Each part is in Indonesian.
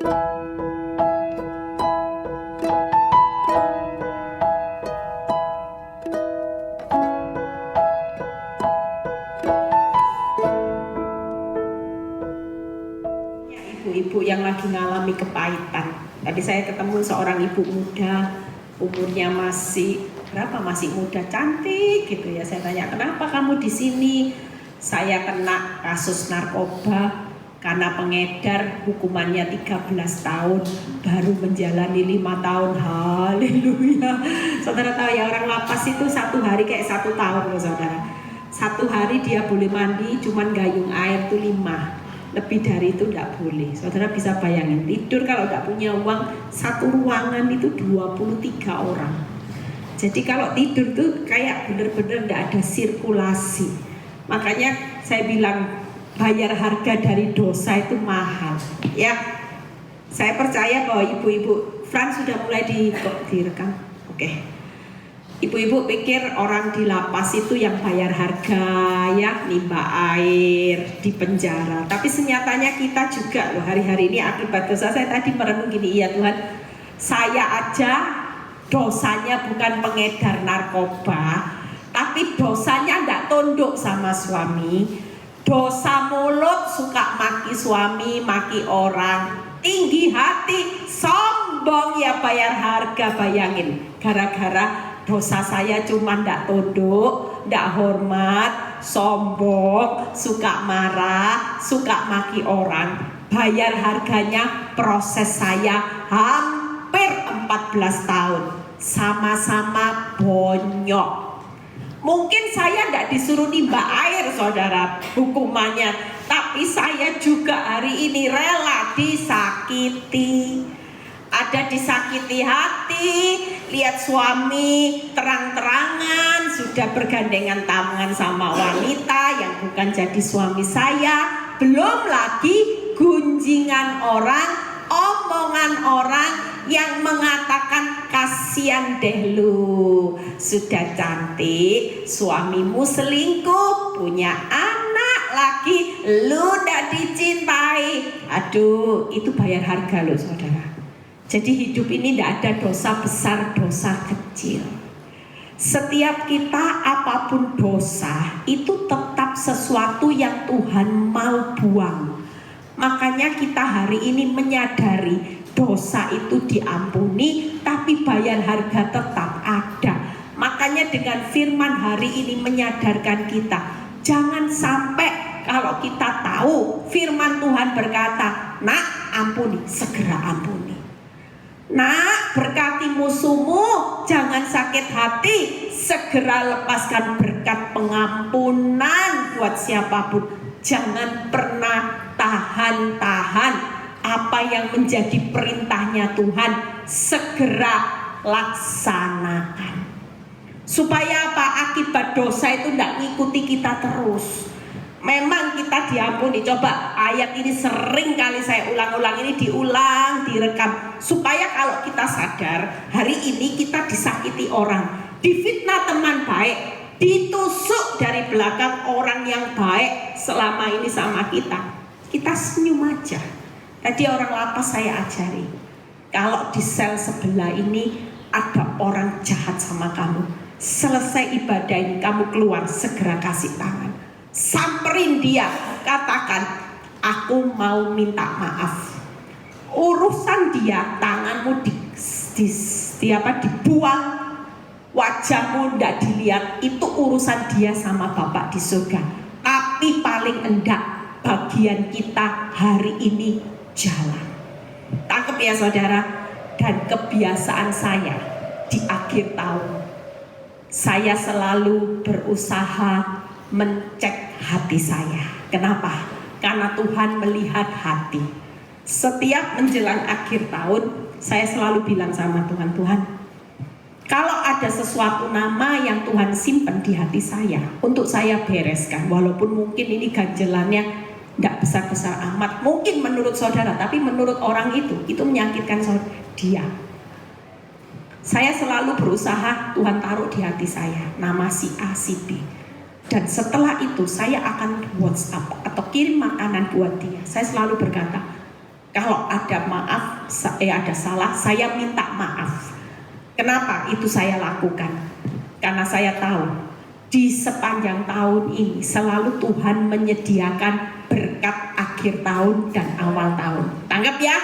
Ibu-ibu yang lagi ngalami kepahitan. Tadi saya ketemu seorang ibu muda, umurnya masih muda, cantik gitu ya. Saya tanya, kenapa kamu di sini? Saya kena kasus narkoba karena pengedar, hukumannya 13 tahun, baru menjalani 5 tahun. Haleluya. Saudara tahu ya, orang lapas itu 1 hari kayak 1 tahun loh saudara. 1 hari dia boleh mandi cuman gayung air tuh 5. Lebih dari itu enggak boleh. Saudara bisa bayangin, tidur kalau enggak punya uang, satu ruangan itu 23 orang. Jadi kalau tidur tuh kayak bener-bener enggak ada sirkulasi. Makanya saya bilang bayar harga dari dosa itu mahal. Ya, saya percaya bahwa ibu-ibu, Fran sudah mulai direkam. Oke. Ibu-ibu pikir orang di lapas itu yang bayar harga ya, nimba air, di penjara. Tapi senyatanya kita juga loh, hari-hari ini akibat dosa. Saya tadi merenung gini, iya Tuhan, saya aja dosanya bukan pengedar narkoba, tapi dosanya enggak tunduk sama suami. Dosa mulut, suka maki suami, maki orang, tinggi hati, sombong ya, bayar harga. Bayangin, gara-gara dosa saya cuma ndak tunduk, ndak hormat, sombong, suka marah, suka maki orang. Bayar harganya proses saya hampir 14 tahun. Sama-sama bonyok. Mungkin saya ndak disuruh nimba air saudara hukumannya, tapi saya juga hari ini rela disakiti. Ada disakiti hati, lihat suami terang-terangan sudah bergandengan tangan sama wanita yang bukan jadi suami saya. Belum lagi gunjingan orang, omongan orang yang mengatakan kasihan deh lu, sudah cantik, suamimu selingkuh, punya anak lagi, lu ndak dicintai. Aduh, itu bayar harga loh saudara. Jadi hidup ini tidak ada dosa besar, dosa kecil. Setiap kita apapun dosa, itu tetap sesuatu yang Tuhan mau buang. Makanya kita hari ini menyadari dosa itu diampuni, tapi bayar harga tetap ada. Makanya dengan firman hari ini menyadarkan kita, jangan sampai kalau kita tahu firman Tuhan berkata, nak ampuni, segera ampuni. Nak, berkati musuhmu, jangan sakit hati, segera lepaskan berkat pengampunan buat siapapun. Jangan pernah tahan-tahan apa yang menjadi perintahnya Tuhan, segera laksanakan. Supaya apa? Akibat dosa itu tidak ngikuti kita terus. Memang kita diampuni. Coba ayat ini sering kali saya ulang-ulang, ini diulang, direkam, supaya kalau kita sadar hari ini kita disakiti orang, difitnah teman baik, ditusuk dari belakang orang yang baik selama ini sama kita senyum aja. Tadi orang lapas saya ajari, kalau di sel sebelah ini ada orang jahat sama kamu, selesai ibadah ini kamu keluar, segera kasih tangan, samperin dia, katakan aku mau minta maaf. Urusan dia, tanganmu dibuang, wajahmu tidak dilihat, itu urusan dia sama Bapak di surga. Tapi paling enggak bagian kita hari ini jalan. Tangkap ya saudara. Dan kebiasaan saya di akhir tahun, saya selalu berusaha mencek hati saya. Kenapa? Karena Tuhan melihat hati. Setiap menjelang akhir tahun, saya selalu bilang sama Tuhan, Tuhan, kalau ada sesuatu nama yang Tuhan simpan di hati saya, untuk saya bereskan. Walaupun mungkin ini ganjelannya tidak besar-besar amat, mungkin menurut saudara, tapi menurut orang itu menyakitkan dia. Saya selalu berusaha Tuhan taruh di hati saya nama si A, si B. Dan setelah itu saya akan WhatsApp atau kirim makanan buat dia. Saya selalu berkata, Kalau ada ada salah, saya minta maaf. Kenapa itu saya lakukan? Karena saya tahu di sepanjang tahun ini selalu Tuhan menyediakan berkat akhir tahun dan awal tahun. Tanggap ya.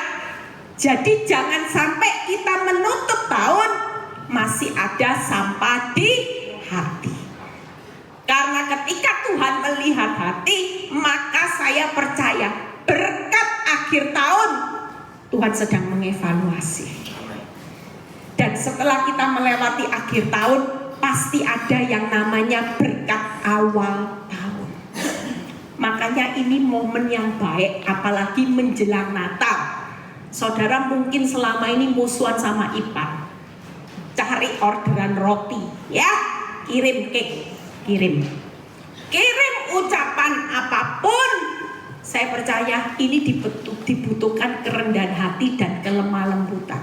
Jadi jangan sampai kita menutup tahun masih ada sampah di hati. Karena ketika Tuhan melihat hati, maka saya percaya berkat akhir tahun Tuhan sedang mengevaluasi. Dan setelah kita melewati akhir tahun, pasti ada yang namanya berkat awal tahun. Makanya ini momen yang baik, apalagi menjelang Natal. Saudara mungkin selama ini musuhan sama Ipan, cari orderan roti, ya, kirim cake, kirim ucapan apapun. Saya percaya ini dibutuhkan kerendahan hati dan kelemah lembutan.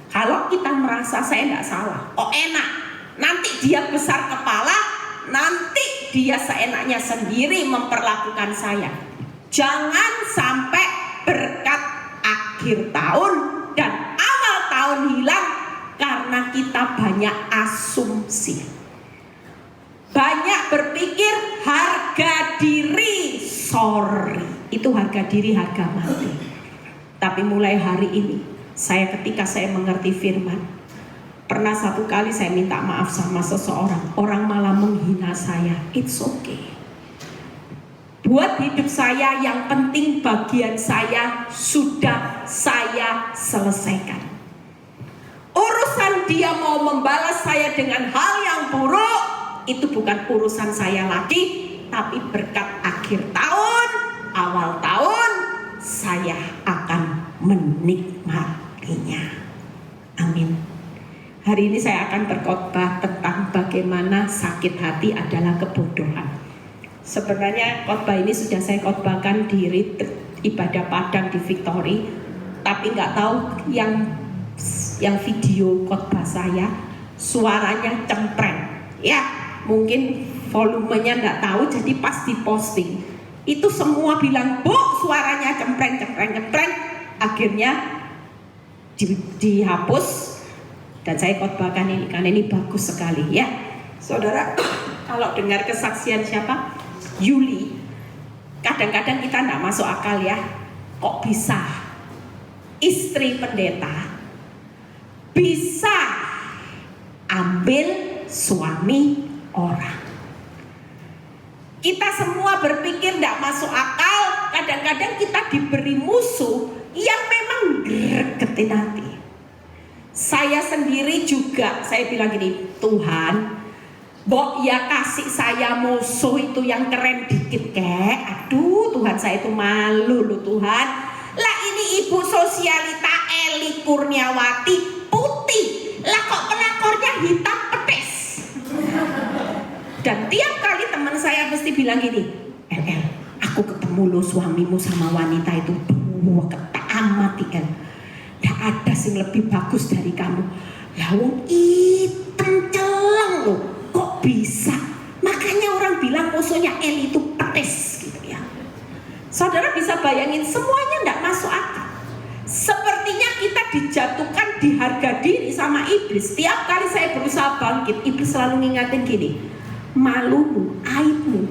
Kalau kita merasa saya tidak salah, oh enak, nanti dia besar kepala, nanti dia seenaknya sendiri memperlakukan saya. Jangan sampai berkat akhir tahun dan awal tahun hilang karena kita banyak asumsi, banyak berpikir harga diri. Sorry, itu harga diri, harga mati. Tapi mulai hari ini ketika saya mengerti firman, pernah satu kali saya minta maaf sama seseorang, orang malah menghina saya. It's okay. Buat hidup saya yang penting bagian saya sudah saya selesaikan. Urusan dia mau membalas saya dengan hal yang buruk, itu bukan urusan saya lagi. Tapi berkat akhir tahun, awal tahun, saya akan menikmatinya. Amin. Hari ini saya akan berkhotbah tentang bagaimana sakit hati adalah kebodohan. Sebenarnya khotbah ini sudah saya khotbahkan di ibadah Padang di Victory, tapi nggak tahu yang video khotbah saya suaranya cempreng, ya mungkin volumenya nggak tahu, jadi pas diposting itu semua bilang, Bu, suaranya cempreng. Akhirnya dihapus dan saya khotbahkan ini karena ini bagus sekali, ya saudara. Kalau dengar kesaksian siapa? Yuli. Kadang-kadang kita nggak masuk akal ya, kok bisa istri pendeta bisa ambil suami orang. Kita semua berpikir nggak masuk akal. Kadang-kadang kita diberi musuh yang memang gregetin hati. Saya sendiri juga, saya bilang gini, Tuhan, Bok ya kasih saya musuh itu yang keren dikit kek. Aduh Tuhan, saya itu malu loh Tuhan. Lah ini ibu sosialita Eli Kurniawati putih, lah kok pelakornya hitam pedes. Dan tiap kali teman saya mesti bilang gini, El, aku ketemu lo suamimu sama wanita itu, wah ketak amat El, gak ada sing lebih bagus dari kamu. Lawung hitam celang lo, kok bisa? Makanya orang bilang musuhnya El itu pedes gitu ya. Saudara bisa bayangin, semuanya gak masuk akal. Sepertinya kita dijatuhkan di harga diri sama iblis. Tiap kali saya berusaha bangkit, iblis selalu ngingatin gini, malumu, aibmu,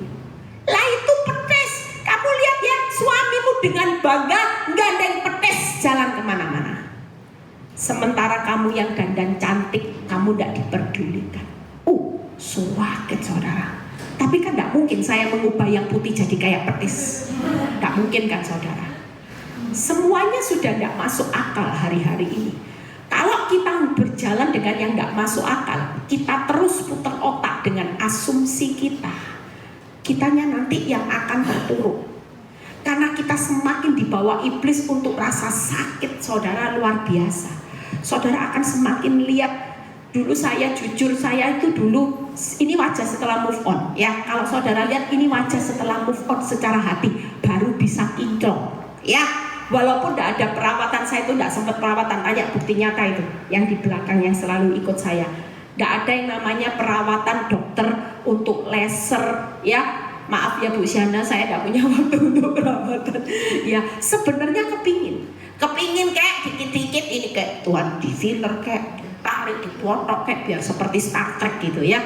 lah itu pedes. Kamu lihat ya, suamimu dengan bangga gandeng pedes jalan kemana-mana. Sementara kamu yang dandan cantik, kamu tidak diperdulikan. Suwaket saudara. Tapi kan tidak mungkin saya mengubah yang putih jadi kayak petis. Tidak mungkin kan saudara. Semuanya sudah tidak masuk akal hari-hari ini. Kalau kita berjalan dengan yang nggak masuk akal, kita terus putar otak dengan asumsi kita, kitanya nanti yang akan terpuruk. Karena kita semakin dibawa iblis untuk rasa sakit, saudara, luar biasa. Saudara akan semakin lihat, dulu saya jujur, saya itu dulu, ini wajah setelah move on, ya. Kalau saudara lihat, ini wajah setelah move on secara hati, baru bisa kinclong, ya. Walaupun tidak ada perawatan, saya itu tidak sempat perawatan, tanya bukti nyata itu yang di belakang yang selalu ikut saya. Tidak ada yang namanya perawatan dokter untuk laser, ya, maaf ya Bu Syana, saya tidak punya waktu untuk perawatan. Ya sebenarnya kepingin kayak dikit-dikit ini kayak Tuhan di filler kayak tarik dipotok kayak biar seperti Star Trek gitu ya.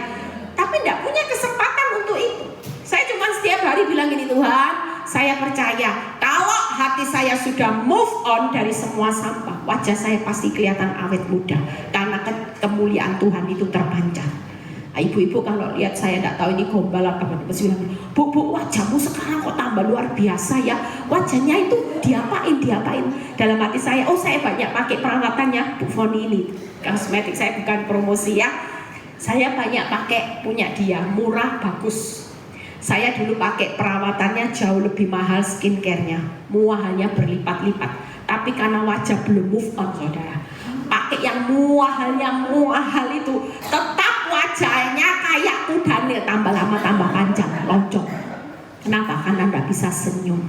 Tapi tidak punya kesempatan untuk itu. Saya cuma setiap hari bilang gini, Tuhan, saya percaya kalau hati saya sudah move on dari semua sampah, wajah saya pasti kelihatan awet muda karena kemuliaan Tuhan itu terpancar. Nah, ibu-ibu kalau lihat saya tidak tahu ini gombal apa, pasti bilang, Bu, wajahmu sekarang kok tambah luar biasa ya. Wajahnya itu diapain. Dalam hati saya, oh saya banyak pakai perawatannya Bu Foni ini. Kosmetik saya bukan promosi ya. Saya banyak pakai punya dia, murah, bagus. Saya dulu pakai perawatannya jauh lebih mahal skincare-nya, muahannya berlipat-lipat. Tapi karena wajah belum move on, saudara, pakai yang mahal itu, tetap wajahnya kayak kuda nil, tambah lama tambah panjang, lonjong. Kenapa? Karena tidak bisa senyum.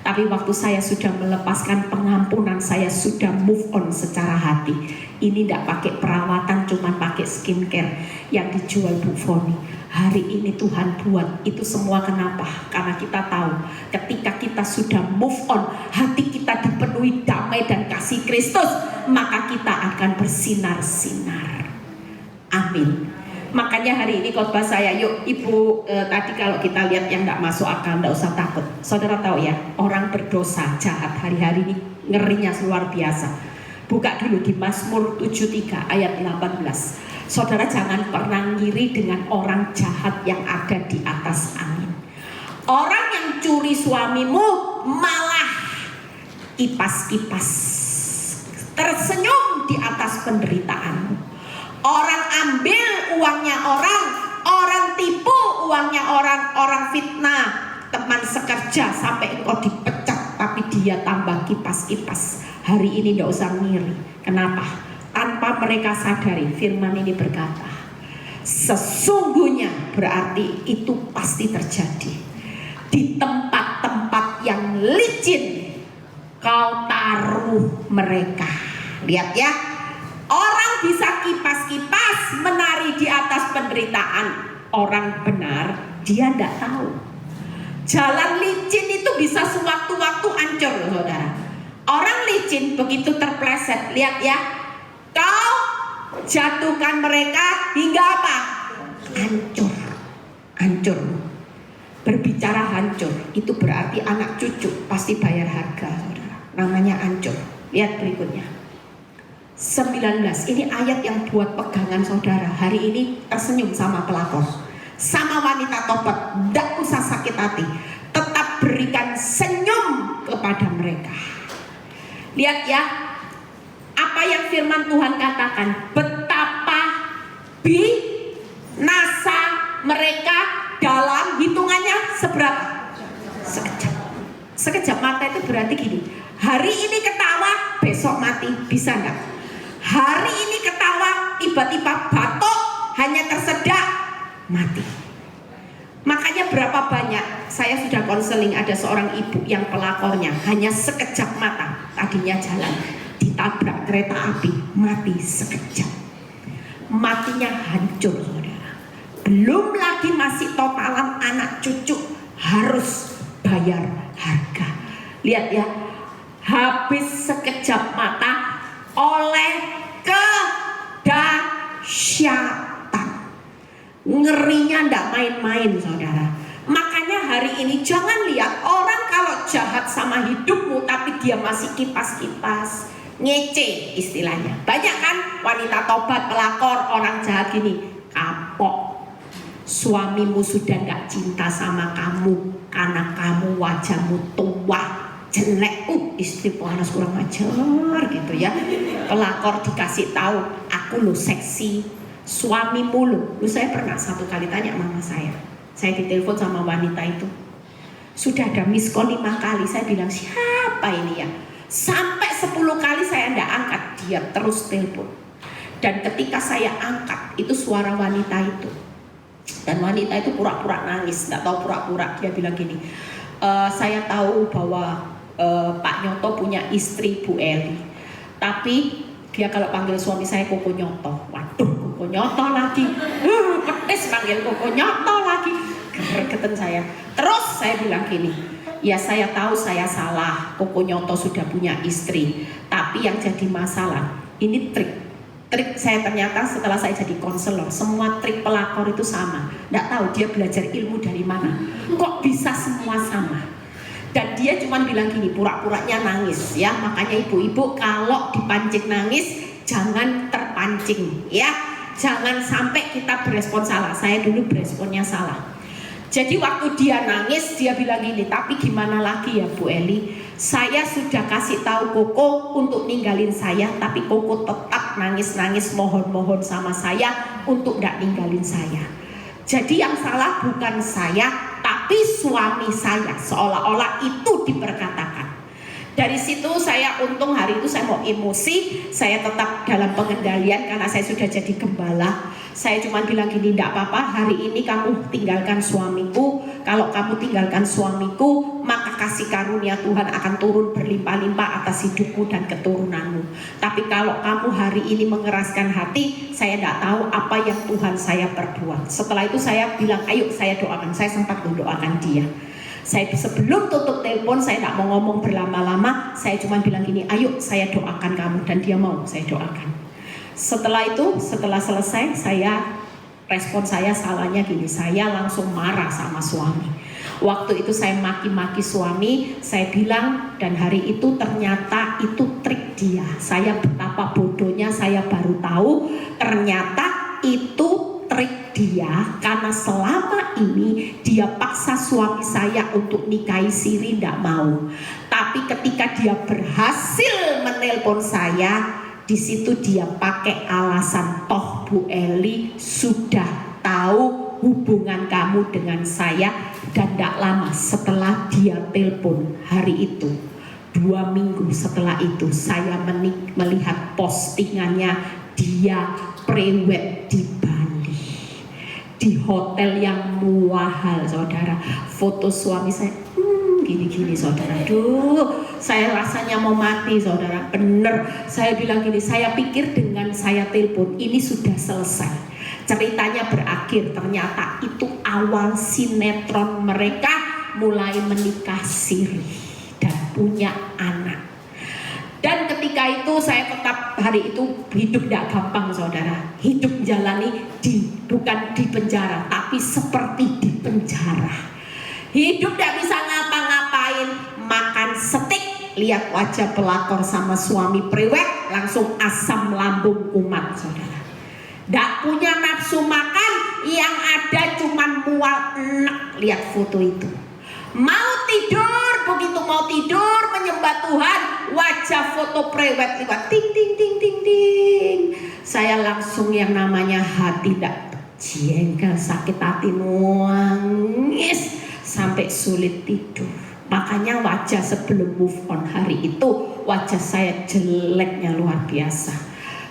Tapi waktu saya sudah melepaskan pengampunan, saya sudah move on secara hati. Ini tidak pakai perawatan, cuma pakai skincare yang dijual Bu Foni. Hari ini Tuhan buat itu semua, kenapa? Karena kita tahu ketika kita sudah move on, hati kita dipenuhi damai dan kasih Kristus, maka kita akan bersinar-sinar. Amin. Makanya hari ini khotbah saya, yuk ibu, tadi kalau kita lihat yang tidak masuk akal, tidak usah takut. Saudara tahu ya, orang berdosa jahat hari-hari ini ngerinya luar biasa. Buka dulu di Mazmur 73 ayat 18. Saudara jangan pernah ngiri dengan orang jahat yang ada di atas angin. Orang yang curi suamimu malah kipas-kipas tersenyum di atas penderitaanmu. Orang ambil uangnya orang tipu uangnya orang fitnah teman sekerja sampai engkau dipecat, tapi dia tambah kipas-kipas. Hari ini tidak usah ngiri. Kenapa? Tanpa mereka sadari, firman ini berkata, sesungguhnya berarti itu pasti terjadi. Di tempat-tempat yang licin kau taruh mereka. Lihat ya, orang bisa kipas-kipas menari di atas penderitaan orang benar, dia tidak tahu. Jalan licin itu bisa sewaktu-waktu hancur, saudara. Orang licin begitu terpleset, lihat ya, kau jatuhkan mereka hingga apa? Hancur. Berbicara hancur, itu berarti anak cucu pasti bayar harga, saudara. Namanya hancur. Lihat berikutnya. 19, ini ayat yang buat pegangan saudara. Hari ini tersenyum sama pelakor, sama wanita tobat, tidak usah sakit hati, tetap berikan senyum kepada mereka. Lihat ya, apa yang firman Tuhan katakan, betapa binasa mereka dalam hitungannya seberapa? Sekejap mata. Itu berarti gini, hari ini ketawa, besok mati, bisa enggak? Hari ini ketawa, tiba-tiba batuk, hanya tersedak, mati. Makanya berapa banyak, saya sudah konseling, ada seorang ibu yang pelakornya hanya sekejap mata, tadinya jalan, ditabrak kereta api, mati sekejap. Matinya hancur, saudara. Belum lagi masih totalan anak cucu harus bayar harga. Lihat ya, habis sekejap mata oleh kedahsyatan. Ngerinya ndak main-main, saudara. Makanya hari ini jangan lihat orang kalau jahat sama hidupmu tapi dia masih kipas-kipas, ngece istilahnya. Banyak kan wanita tobat, pelakor, orang jahat gini, kapok. Suamimu sudah nggak cinta sama kamu karena kamu wajahmu tua, jelek, istri panas kurang ajar gitu ya. Pelakor dikasih tahu, aku lo seksi, suamimu lo. Saya pernah satu kali tanya mama saya ditelepon sama wanita itu, sudah ada miss call 5 kali. Saya bilang siapa ini ya, sampai 10 kali saya tidak angkat, dia terus telepon. Dan ketika saya angkat, itu suara wanita itu, dan wanita itu pura-pura nangis, tidak tahu pura-pura. Dia bilang gini, saya tahu bahwa Pak Nyoto punya istri Bu Eli, tapi dia kalau panggil suami saya Koko Nyoto. Waduh, Koko Nyoto lagi, pedes panggil Koko Nyoto lagi, Gergeten saya. Terus saya bilang gini, ya saya tahu saya salah, Koko Nyoto sudah punya istri. Tapi yang jadi masalah, ini trik saya ternyata setelah saya jadi konselor, semua trik pelakor itu sama. Nggak tahu dia belajar ilmu dari mana. Kok bisa semua sama? Dan dia cuma bilang gini, pura-puranya nangis ya. Makanya ibu-ibu kalau dipancing nangis, jangan terpancing ya. Jangan sampai kita berespon salah. Saya dulu beresponnya salah. Jadi waktu dia nangis, dia bilang gini, tapi gimana lagi ya Bu Eli? Saya sudah kasih tahu Koko untuk ninggalin saya, tapi Koko tetap nangis-nangis mohon-mohon sama saya untuk gak ninggalin saya. Jadi yang salah bukan saya, tapi suami saya. Seolah-olah itu diperkatakan. Dari situ saya untung hari itu saya mau emosi, saya tetap dalam pengendalian karena saya sudah jadi gembala. Saya cuma bilang gini, tidak apa-apa, hari ini kamu tinggalkan suamiku. Kalau kamu tinggalkan suamiku, maka kasih karunia Tuhan akan turun berlimpah-limpah atas hidupmu dan keturunanmu. Tapi kalau kamu hari ini mengeraskan hati, saya tidak tahu apa yang Tuhan saya perbuat. Setelah itu saya bilang, ayo saya doakan. Saya sempat mendoakan dia. Saya sebelum tutup telepon, saya tidak mau ngomong berlama-lama. Saya cuma bilang gini, ayo saya doakan kamu. Dan dia mau saya doakan. Setelah itu, setelah selesai, respon saya salahnya gini, saya langsung marah sama suami. Waktu itu saya maki-maki suami, saya bilang, dan hari itu ternyata itu trik dia. Saya betapa bodohnya, saya baru tahu ternyata itu trik dia, karena selama ini dia paksa suami saya untuk nikahi Siri, tidak mau. Tapi ketika dia berhasil menelpon saya, di situ dia pakai alasan, toh Bu Eli sudah tahu hubungan kamu dengan saya. Dan tidak lama setelah dia telepon hari itu, 2 minggu setelah itu saya melihat postingannya dia prewed di Bali, di hotel yang mahal saudara. Foto suami saya gini-gini saudara. Duh, saya rasanya mau mati saudara. Bener, saya bilang gini, saya pikir dengan saya telepon ini sudah selesai, ceritanya berakhir. Ternyata itu awal sinetron mereka mulai menikah siri dan punya anak. Dan ketika itu saya tetap hari itu hidup tidak gampang saudara. Hidup jalani bukan di penjara, tapi seperti di penjara. Hidup tidak bisa ngapa-ngapain, makan steak, lihat wajah pelakor sama suami prewed, langsung asam lambung kumat saudara. Tidak punya nafsu makan, yang ada cuman mual enak lihat foto itu. Mau tidur, begitu mau tidur menyembah Tuhan, wajah foto prewed lewat ting ting ting ting ting. Saya langsung yang namanya hati tidak jengkel, sakit hati, nangis sampai sulit tidur. Makanya wajah sebelum move on hari itu, wajah saya jeleknya luar biasa.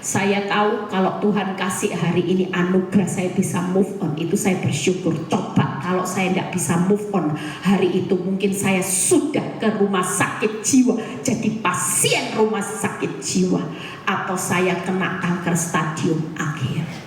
Saya tahu kalau Tuhan kasih hari ini anugerah saya bisa move on, itu saya bersyukur. Coba kalau saya tidak bisa move on hari itu, mungkin saya sudah ke rumah sakit jiwa, jadi pasien rumah sakit jiwa, atau saya kena kanker stadium akhir.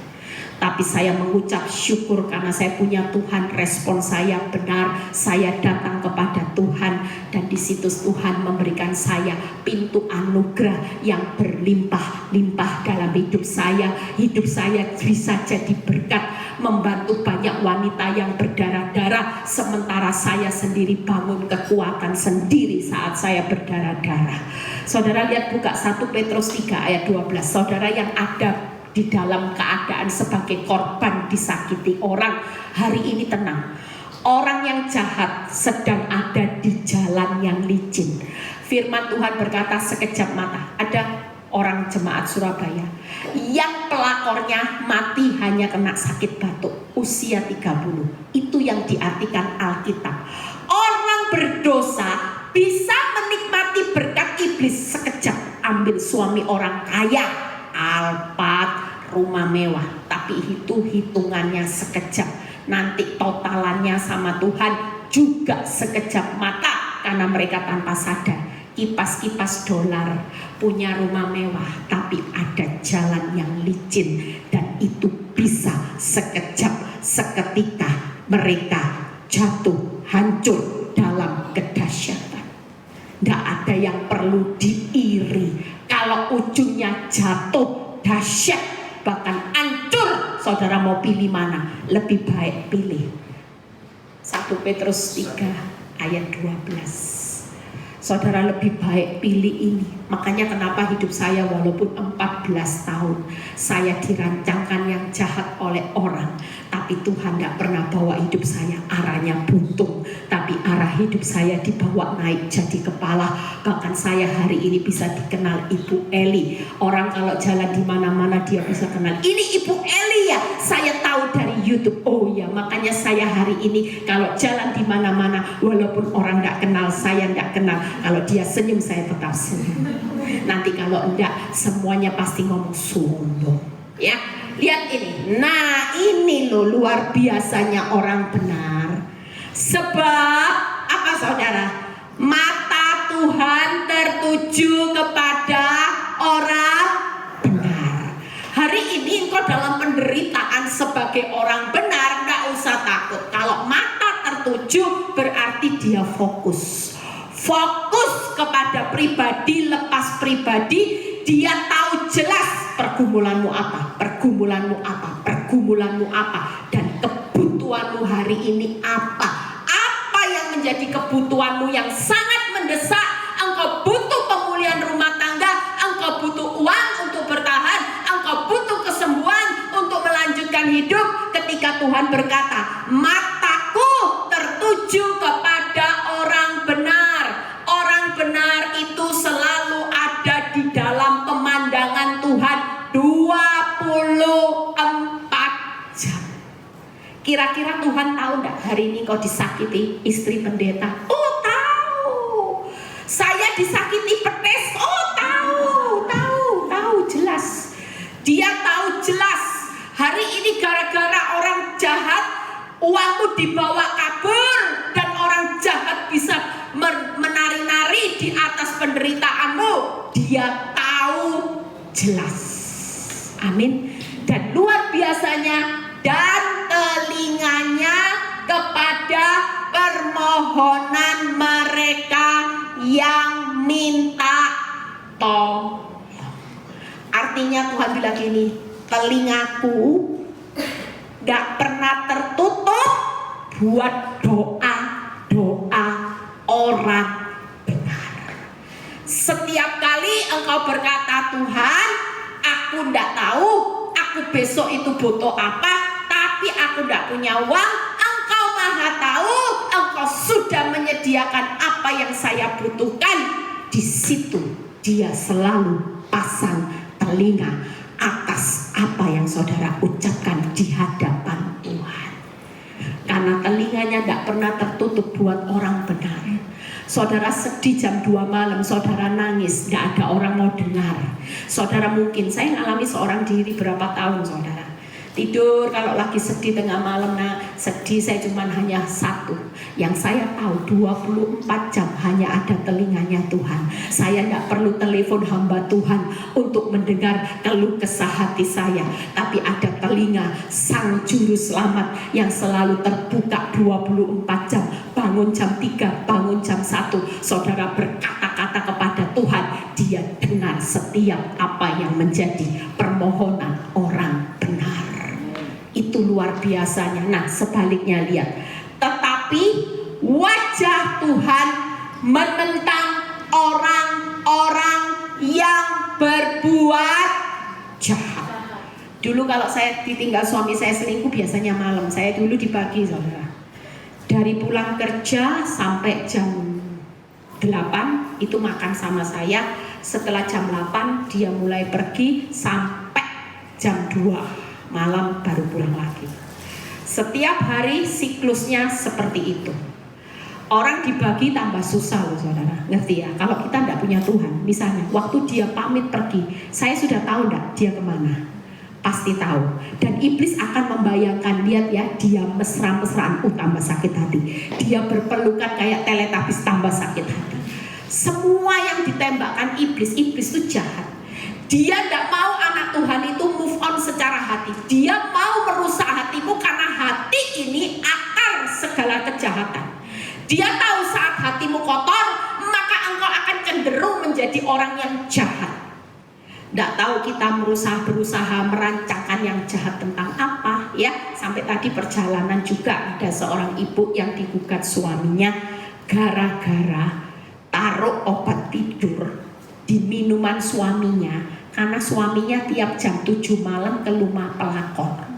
Tapi saya mengucap syukur karena saya punya Tuhan. Respon saya benar, saya datang kepada Tuhan, dan di situ Tuhan memberikan saya pintu anugerah yang berlimpah-limpah dalam hidup saya. Hidup saya bisa jadi berkat, membantu banyak wanita yang berdarah-darah, sementara saya sendiri bangun kekuatan sendiri saat saya berdarah-darah. Saudara lihat, buka 1 Petrus 3 ayat 12. Saudara yang ada di dalam keadaan sebagai korban disakiti orang, hari ini tenang. Orang yang jahat sedang ada di jalan yang licin. Firman Tuhan berkata, sekejap mata. Ada orang jemaat Surabaya yang pelakornya mati hanya kena sakit batuk, usia 30. Itu yang diartikan Alkitab. Orang berdosa bisa menikmati berkat iblis sekejap. Ambil suami orang kaya, Alphard, rumah mewah, tapi itu hitungannya sekejap. Nanti totalannya sama Tuhan juga sekejap mata, karena mereka tanpa sadar kipas-kipas dolar, punya rumah mewah, tapi ada jalan yang licin, dan itu bisa sekejap, seketika mereka jatuh, hancur dalam kedahsyatan. Tidak ada yang perlu diiri. Kalau ujungnya jatuh, dahsyat, bahkan hancur, saudara mau pilih mana? Lebih baik pilih 1 Petrus 3 ayat 12. Saudara lebih baik pilih ini. Makanya kenapa hidup saya walaupun 14 tahun saya dirancangkan yang jahat oleh orang, tapi Tuhan tidak pernah bawa hidup saya arahnya buntung, tapi arah hidup saya dibawa naik jadi kepala. Bahkan saya hari ini bisa dikenal Ibu Eli. Orang kalau jalan di mana-mana dia bisa kenal, ini Ibu Eli ya, saya tahu dari YouTube. Oh ya, makanya saya hari ini kalau jalan di mana-mana, walaupun orang tidak kenal, saya tidak kenal, kalau dia senyum saya tetap senyum. Nanti kalau enggak, semuanya pasti ngomong sombong. Ya, lihat ini. Nah, ini loh luar biasanya orang benar. Sebab apa saudara? Mata Tuhan tertuju kepada orang benar. Hari ini engkau dalam penderitaan sebagai orang benar, enggak usah takut. Kalau mata tertuju berarti dia fokus. Fokus kepada pribadi, lepas pribadi, dia tahu jelas pergumulanmu apa, pergumulanmu apa, pergumulanmu apa, dan kebutuhanmu hari ini apa. Apa yang menjadi kebutuhanmu yang sangat mendesak? Engkau butuh pemulihan rumah tangga, engkau butuh uang untuk bertahan, engkau butuh kesembuhan untuk melanjutkan hidup. Ketika Tuhan berkata, mataku tertuju kepada orang benar. Orang benar itu selalu ada di dalam pemandangan Tuhan 24 jam. Kira-kira Tuhan tahu enggak hari ini kau disakiti istri pendeta? Oh tahu. Saya disakiti petis? Oh tahu jelas. Dia tahu jelas. Hari ini gara-gara orang jahat, uangmu dibawa kabur dan orang jahat bisa menari-nari di atas penderitaanmu. Dia tahu jelas. Amin. Dan luar biasanya, dan telinganya kepada permohonan mereka yang minta tolong. Artinya Tuhan bilang gini, telingaku gak pernah tertutup buat doa-doa orang benar. Setiap kali engkau berkata, Tuhan, aku ndak tahu, aku besok itu butuh apa, tapi aku ndak punya uang, engkau maha tahu, engkau sudah menyediakan apa yang saya butuhkan. Di situ dia selalu pasang telinga atas apa yang saudara ucapkan di hadapan Tuhan. Karena telinganya tidak pernah tertutup buat orang benar. Saudara sedih jam 2 malam, saudara nangis, tidak ada orang mau dengar. Saudara mungkin, saya ngalami seorang diri berapa tahun saudara. Tidur kalau lagi sedih tengah malam, nah sedih saya cuma hanya satu. Yang saya tahu 24 jam hanya ada telinganya Tuhan. Saya tidak perlu telepon hamba Tuhan untuk mendengar keluh kesah hati saya. Tapi ada telinga Sang Juru Selamat yang selalu terbuka 24 jam. Bangun jam 3, bangun jam 1. Saudara berkata-kata kepada Tuhan, dia dengar setiap apa yang menjadi permohonan orang benar. Itu luar biasanya. Nah sebaliknya lihat, tetapi wajah Tuhan menentang orang-orang yang berbuat jahat. Dulu kalau saya ditinggal suami saya selingkuh biasanya malam. Saya dulu dibagi saudara. Dari pulang kerja sampai jam 8 itu makan sama saya. Setelah jam 8 dia mulai pergi sampai jam 2 malam baru pulang lagi. Setiap hari siklusnya seperti itu. Orang dibagi tambah susah loh saudara. Ngerti ya? Kalau kita tidak punya Tuhan, misalnya waktu dia pamit pergi, saya sudah tahu enggak dia kemana. Pasti tahu. Dan iblis akan membayangkan, lihat ya, dia mesra-mesraan, tambah sakit hati. Dia berpelukan kayak Teletubbies, tambah sakit hati. Semua yang ditembakkan iblis itu jahat. Dia tidak mau anak Tuhan itu move on secara hati. Dia mau merusak hatimu karena hati ini akar segala kejahatan. Dia tahu saat hatimu kotor, maka engkau akan cenderung menjadi orang yang jahat. Tidak tahu kita berusaha merancangkan yang jahat tentang apa, ya. Sampai tadi perjalanan juga ada seorang ibu yang digugat suaminya gara-gara taruh obat tidur di minuman suaminya, karena suaminya tiap jam 7 malam ke rumah pelakor.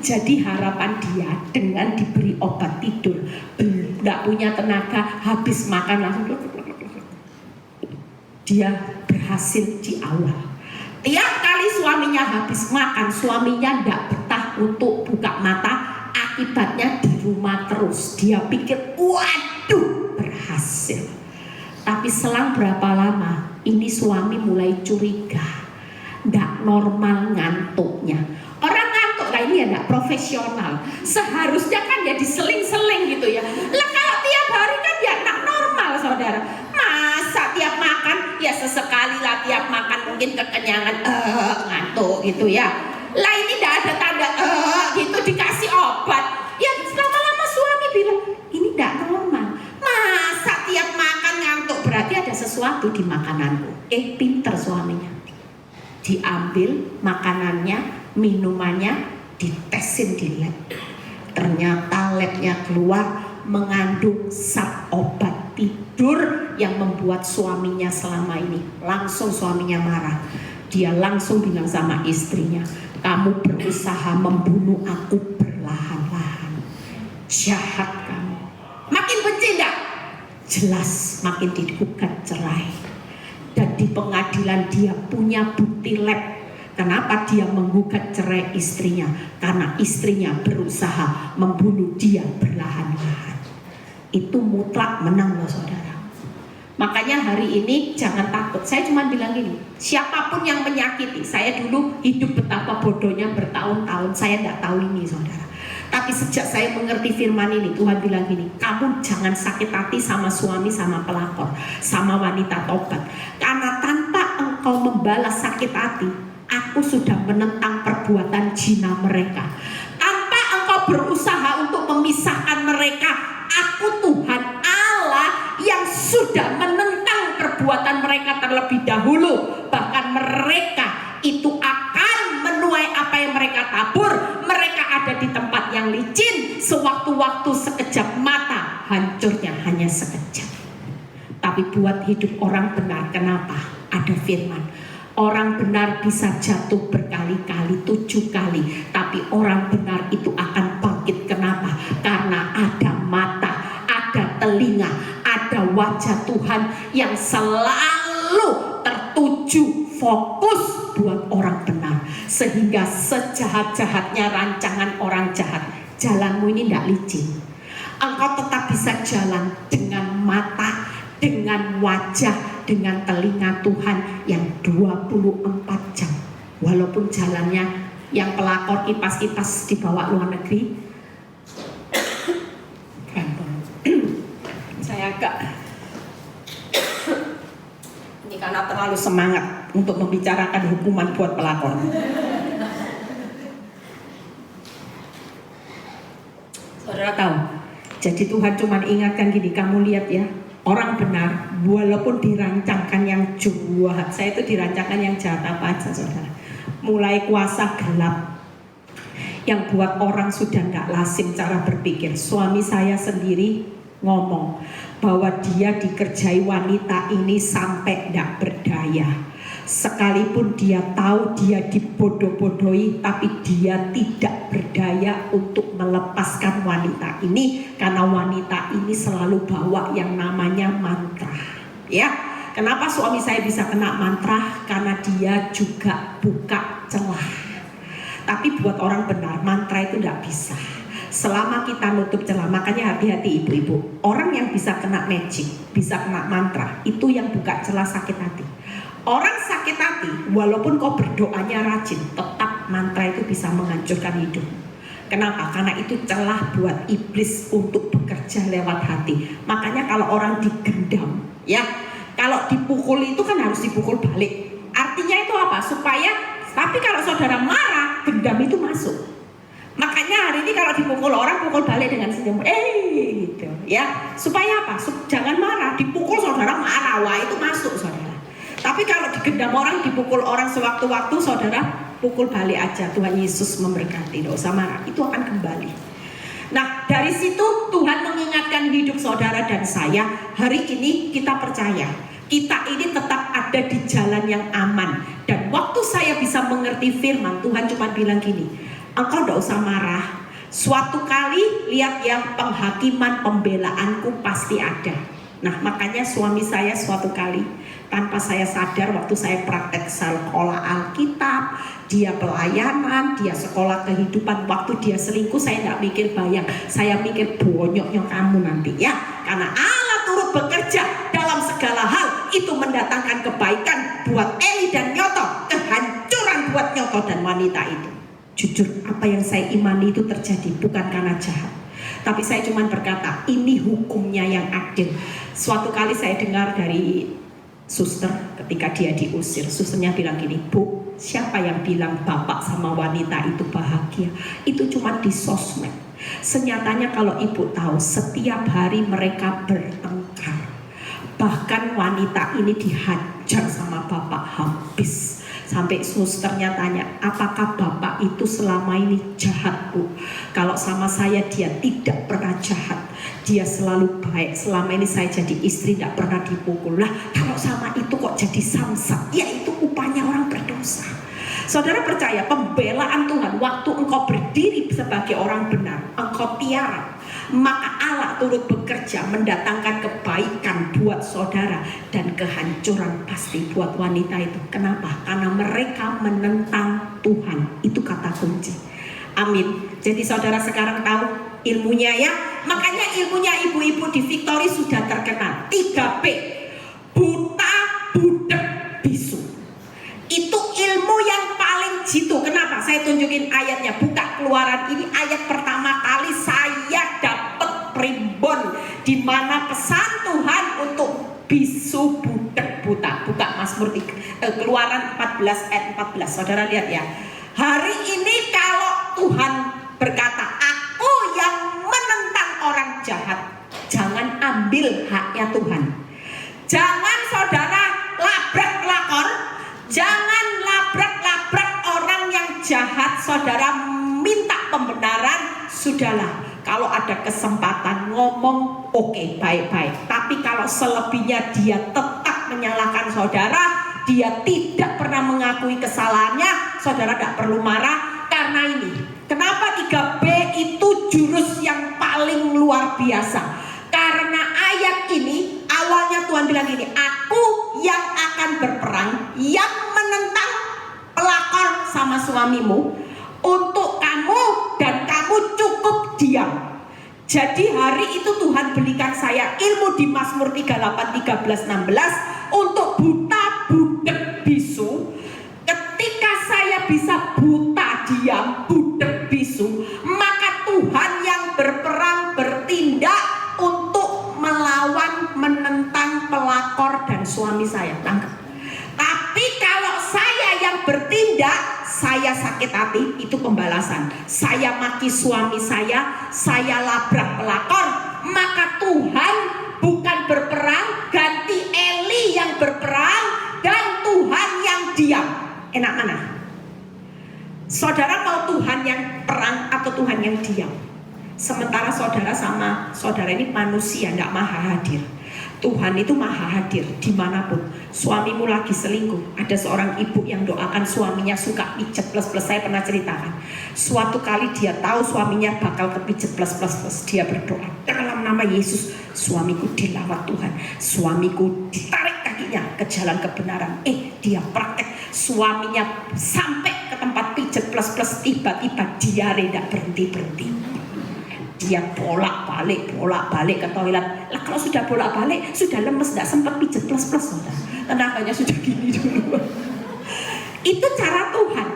Jadi harapan dia dengan diberi obat tidur, tidak punya tenaga, habis makan langsung dia berhasil di awal. Tiap kali suaminya habis makan, suaminya tidak betah untuk buka mata, akibatnya di rumah terus. Dia pikir, waduh, berhasil. Tapi selang berapa lama, ini suami mulai curiga, tidak normal ngantuknya. Orang ngantuk lah ini ya tidak profesional. Seharusnya kan ya diseling-seling gitu ya. Lah kalau tiap hari kan ya tidak normal, saudara. Masa tiap makan ya sesekali lah, tiap makan mungkin kekenyangan ngantuk gitu ya. Lah ini tidak ada tanda gitu dikasih obat. Ya lama-lama suami bilang ini tidak normal. Masa tiap makan ngantuk, berarti ada sesuatu di makananku. Pinter suaminya. Diambil makanannya, minumannya, ditesin di lab. Ternyata labnya keluar mengandung zat obat tidur yang membuat suaminya selama ini. Langsung suaminya marah. Dia langsung bilang sama istrinya, kamu berusaha membunuh aku perlahan-lahan. Jahat kamu. Makin benci enggak? Jelas makin digugat cerai. Dan di pengadilan dia punya bukti lab. Kenapa dia menggugat cerai istrinya? Karena istrinya berusaha membunuh dia perlahan-lahan. Itu mutlak menang loh saudara. Makanya hari ini jangan takut. Saya cuma bilang gini, siapapun yang menyakiti, saya dulu hidup betapa bodohnya bertahun-tahun, saya tidak tahu ini saudara. Tapi sejak saya mengerti firman ini, Tuhan bilang gini, kamu jangan sakit hati sama suami, sama pelakor, sama wanita tobat. Karena tanpa engkau membalas sakit hati, aku sudah menentang perbuatan zina mereka. Tanpa engkau berusaha untuk memisahkan mereka, aku Tuhan Allah yang sudah menentang perbuatan mereka terlebih dahulu. Bahkan mereka itu akan menuai apa yang mereka tabur. Mereka ada di tempat yang licin, sewaktu-waktu sekejap mata, hancurnya hanya sekejap. Tapi buat hidup orang benar, kenapa? Ada firman, orang benar bisa jatuh berkali-kali, 7 kali, tapi orang benar itu akan bangkit. Kenapa? Karena ada mata, ada telinga, ada wajah Tuhan yang selalu tertuju, fokus buat orang benar. Sehingga sejahat-jahatnya rancangan orang jahat, jalanmu ini tidak licin. Engkau tetap bisa jalan dengan mata, dengan wajah, dengan telinga Tuhan yang 24 jam. Walaupun jalannya yang pelakor kipas-kipas dibawa luar negeri, saya agak ini karena terlalu semangat untuk membicarakan hukuman buat pelakor. Saudara tahu, jadi Tuhan cuma ingatkan gini, kamu lihat ya, orang benar walaupun dirancangkan yang jahat, saya itu dirancangkan yang jahat apa aja saudara. Mulai kuasa gelap yang buat orang sudah tidak lazim cara berpikir. Suami saya sendiri ngomong bahwa dia dikerjai wanita ini sampai tidak berdaya. Sekalipun dia tahu dia dibodoh-bodohi, tapi dia tidak berdaya untuk melepaskan wanita ini, karena wanita ini selalu bawa yang namanya mantra. Ya, kenapa suami saya bisa kena mantra? Karena dia juga buka celah. Tapi buat orang benar, mantra itu tidak bisa selama kita nutup celah. Makanya hati-hati ibu-ibu, orang yang bisa kena magic, bisa kena mantra, itu yang buka celah sakit hati. Orang sakit hati, walaupun kau berdoanya rajin, tetap mantra itu bisa menghancurkan hidup. Kenapa? Karena itu celah buat iblis untuk bekerja lewat hati. Makanya kalau orang digendam, ya, kalau dipukul itu kan harus dipukul balik. Artinya itu apa? Supaya, tapi kalau saudara marah, gendam itu masuk. Makanya hari ini kalau dipukul orang, pukul balik dengan senyum, gitu ya. Supaya apa? Jangan marah. Dipukul saudara marah, wah itu masuk saudara. Tapi kalau digendam orang, dipukul orang sewaktu-waktu, saudara pukul balik aja. Tuhan Yesus memberkati, tidak usah marah, itu akan kembali. Nah, dari situ Tuhan mengingatkan hidup saudara dan saya. Hari ini kita percaya kita ini tetap ada di jalan yang aman. Dan waktu saya bisa mengerti firman, Tuhan cuma bilang gini, engkau tidak usah marah. Suatu kali lihat yang penghakiman pembelaanku pasti ada. Nah, makanya suami saya suatu kali tanpa saya sadar, waktu saya praktek sekolah Alkitab, dia pelayanan, dia sekolah kehidupan, waktu dia selingkuh saya tidak mikir bayang, saya mikir bonyoknya kamu nanti ya. Karena Allah turut bekerja dalam segala hal, itu mendatangkan kebaikan buat Eli dan Nyoto, kehancuran buat Nyoto dan wanita itu. Jujur, apa yang saya imani itu terjadi bukan karena jahat, tapi saya cuma berkata ini hukumnya yang adil. Suatu kali saya dengar dari suster ketika dia diusir, susternya bilang gini, Bu, siapa yang bilang bapak sama wanita itu bahagia? Itu cuma di sosmed. Senyatanya kalau ibu tahu, setiap hari mereka bertengkar. Bahkan wanita ini dihajar sama bapak habis. Sampai susternya tanya, apakah bapak itu selama ini jahat, Bu? Kalau sama saya dia tidak pernah jahat, dia selalu baik. Selama ini saya jadi istri tidak pernah dipukul. Lah kalau sama itu kok jadi samsat? Ya itu upahnya orang berdosa. Saudara percaya pembelaan Tuhan, waktu engkau berdiri sebagai orang benar, engkau tiarap, maka Allah turut bekerja mendatangkan kebaikan buat saudara dan kehancuran pasti buat wanita itu. Kenapa? Karena mereka menentang Tuhan. Itu kata kunci. Amin. Jadi saudara sekarang tahu ilmunya ya. Makanya ilmunya ibu-ibu di Victory sudah terkenal. 3B. Buta, budek, bisu. Itu ilmu yang paling jitu. Kenapa? Saya tunjukin ayatnya. Buka Keluaran, ini ayat pertama kali saya dapat primbon di mana pesan Tuhan untuk bisu, budek, buta. Buka Mazmur Keluaran 14 ayat 14. Saudara lihat ya. Hari ini kalau Tuhan berkata, aku yang menentang orang jahat, jangan ambil haknya Tuhan. Jangan saudara labrak lakon. Jangan labrak-labrak orang yang jahat. Saudara minta pembenaran, sudahlah. Kalau ada kesempatan ngomong, oke, baik-baik. Tapi kalau selebihnya dia tetap menyalahkan saudara, dia tidak pernah mengakui kesalahannya, saudara tidak perlu marah. Karena ini, kenapa 3B itu jurus yang paling luar biasa? Karena ayat ini awalnya Tuhan bilang gini, aku yang akan berperang, yang menentang pelakor sama suamimu, untuk kamu dan kamu cukup diam. Jadi hari itu Tuhan berikan saya ilmu di Mazmur 38, 13, 16 untuk buta, budek, bisu. Ketika saya bisa buta, diam, budek, bisu, maka Tuhan yang berperang bertindak untuk melawan, menentang pelakor dan suami saya. Tangkap. Tapi kalau saya yang bertindak, saya sakit hati, itu pembalasan. Saya maki suami saya labrak pelakor, maka Tuhan bukan berperang, ganti Eli yang berperang dan Tuhan yang diam. Enak mana? Saudara mau Tuhan yang perang atau Tuhan yang diam? Sementara saudara sama saudara ini manusia, tidak maha hadir. Tuhan itu maha hadir dimanapun. Suamimu lagi selingkuh, ada seorang ibu yang doakan suaminya suka pijet plus plus. Saya pernah ceritakan, suatu kali dia tahu suaminya bakal kepijet plus plus plus, dia berdoa dalam nama Yesus, suamiku dilawat Tuhan, suamiku ditarik kakinya ke jalan kebenaran. Dia praktek, suaminya sampai ke tempat pijet plus plus, tiba-tiba diare tidak berhenti. Dia bolak-balik ke toilet. Lah kalau sudah bolak-balik, sudah lemes, tidak sempat pijet plus-plus, saudara. Tenaganya sudah gini dulu. Itu cara Tuhan.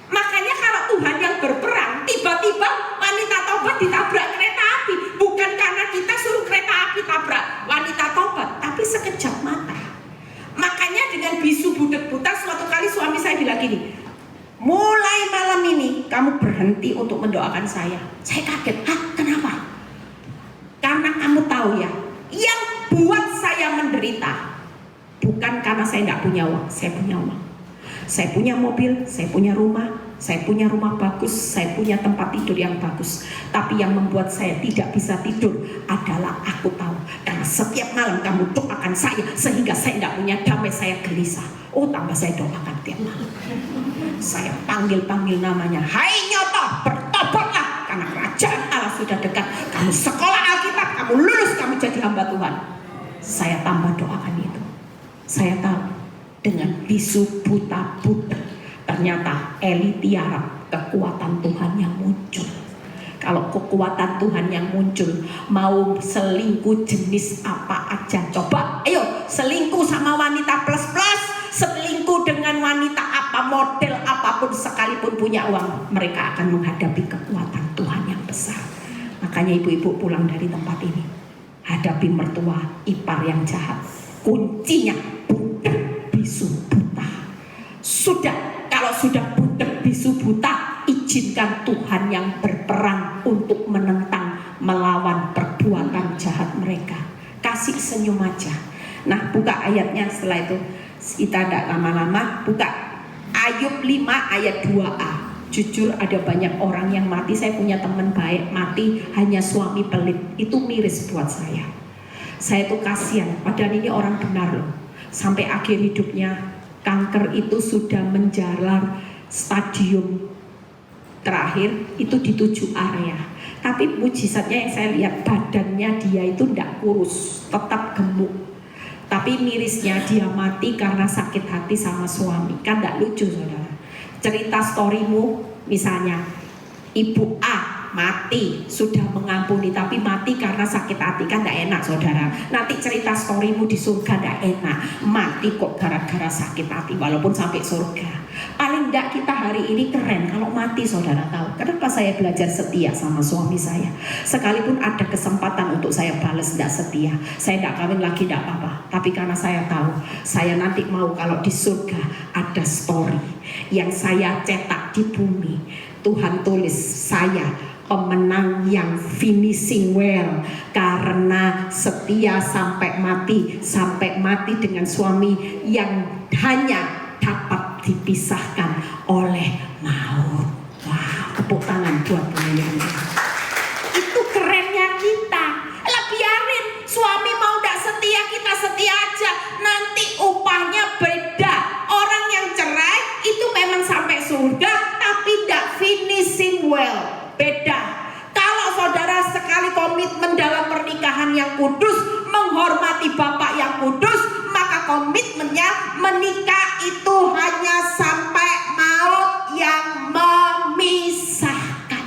Makanya kalau Tuhan yang berperang, tiba-tiba wanita tobat ditabrak kereta api. Bukan karena kita suruh kereta api tabrak wanita tobat, tapi sekejap mata. Makanya dengan bisu, budek, buta, suatu kali suami saya bilang gini, mulai malam ini kamu berhenti untuk mendoakan saya. Saya kaget, kenapa? Karena kamu tahu ya, yang buat saya menderita bukan karena saya tidak punya uang. Saya punya uang, saya punya mobil, saya punya rumah bagus, saya punya tempat tidur yang bagus. Tapi yang membuat saya tidak bisa tidur adalah aku tahu, karena setiap malam kamu doakan saya sehingga saya tidak punya damai, saya gelisah. Tambah saya doakan tiap malam. Saya panggil namanya, hai Nyoto, bertobatlah karena kerajaan Allah sudah dekat. Kamu sekolah Alkitab, kamu lulus, kamu jadi hamba Tuhan. Saya tambah doakan itu. Saya tahu dengan bisu buta budak, ternyata Eli tiarap kekuatan Tuhan yang muncul. Kalau kekuatan Tuhan yang muncul, mau selingkuh jenis apa aja, coba, ayo selingkuh sama wanita plus, selingkuh dengan wanita apa, model apapun, sekalipun punya uang, mereka akan menghadapi kekuatan Tuhan yang besar. Makanya ibu-ibu pulang dari tempat ini, hadapi mertua ipar yang jahat. Kuncinya budak bisu buta. Kalau sudah budak bisu buta, izinkan Tuhan yang berperang untuk menentang, melawan perbuatan jahat mereka. Kasih senyum aja. Nah, buka ayatnya setelah itu. Kita tidak lama-lama, buka Ayub 5 ayat 2a. Jujur ada banyak orang yang mati. Saya punya teman baik mati hanya suami pelit. Itu miris buat saya. Saya tuh kasihan, padahal ini orang benar loh. Sampai akhir hidupnya kanker itu sudah menjalar stadium terakhir, itu di 7 area. Tapi mujizatnya yang saya lihat, badannya dia itu tidak kurus, tetap gemuk. Tapi mirisnya dia mati karena sakit hati sama suami. Kan tidak lucu saudara. Cerita storymu misalnya, Ibu A mati, sudah mengampuni, tapi mati karena sakit hati, kan tidak enak saudara. Nanti cerita storymu di surga tidak enak, mati kok gara-gara sakit hati, walaupun sampai surga. Paling tidak kita hari ini keren kalau mati saudara tahu. Kenapa saya belajar setia sama suami saya? Sekalipun ada kesempatan untuk saya balas tidak setia, saya tidak kawin lagi tidak apa-apa. Tapi karena saya tahu, saya nanti mau kalau di surga ada story yang saya cetak di bumi. Tuhan tulis saya pemenang yang finishing well, karena setia sampai mati dengan suami yang hanya dapat dipisahkan oleh maut. Wah, tepuk tangan buat pilihan. Itu kerennya kita. Lah biarin suami mau tidak setia, kita setia aja. Nanti upahnya beda. Orang yang cerai itu memang sampai surga, tapi tidak finishing well. Beda. Kalau saudara sekali komitmen dalam pernikahan yang kudus, menghormati bapak yang kudus, maka komitmennya menikah itu hanya sampai maut yang memisahkan.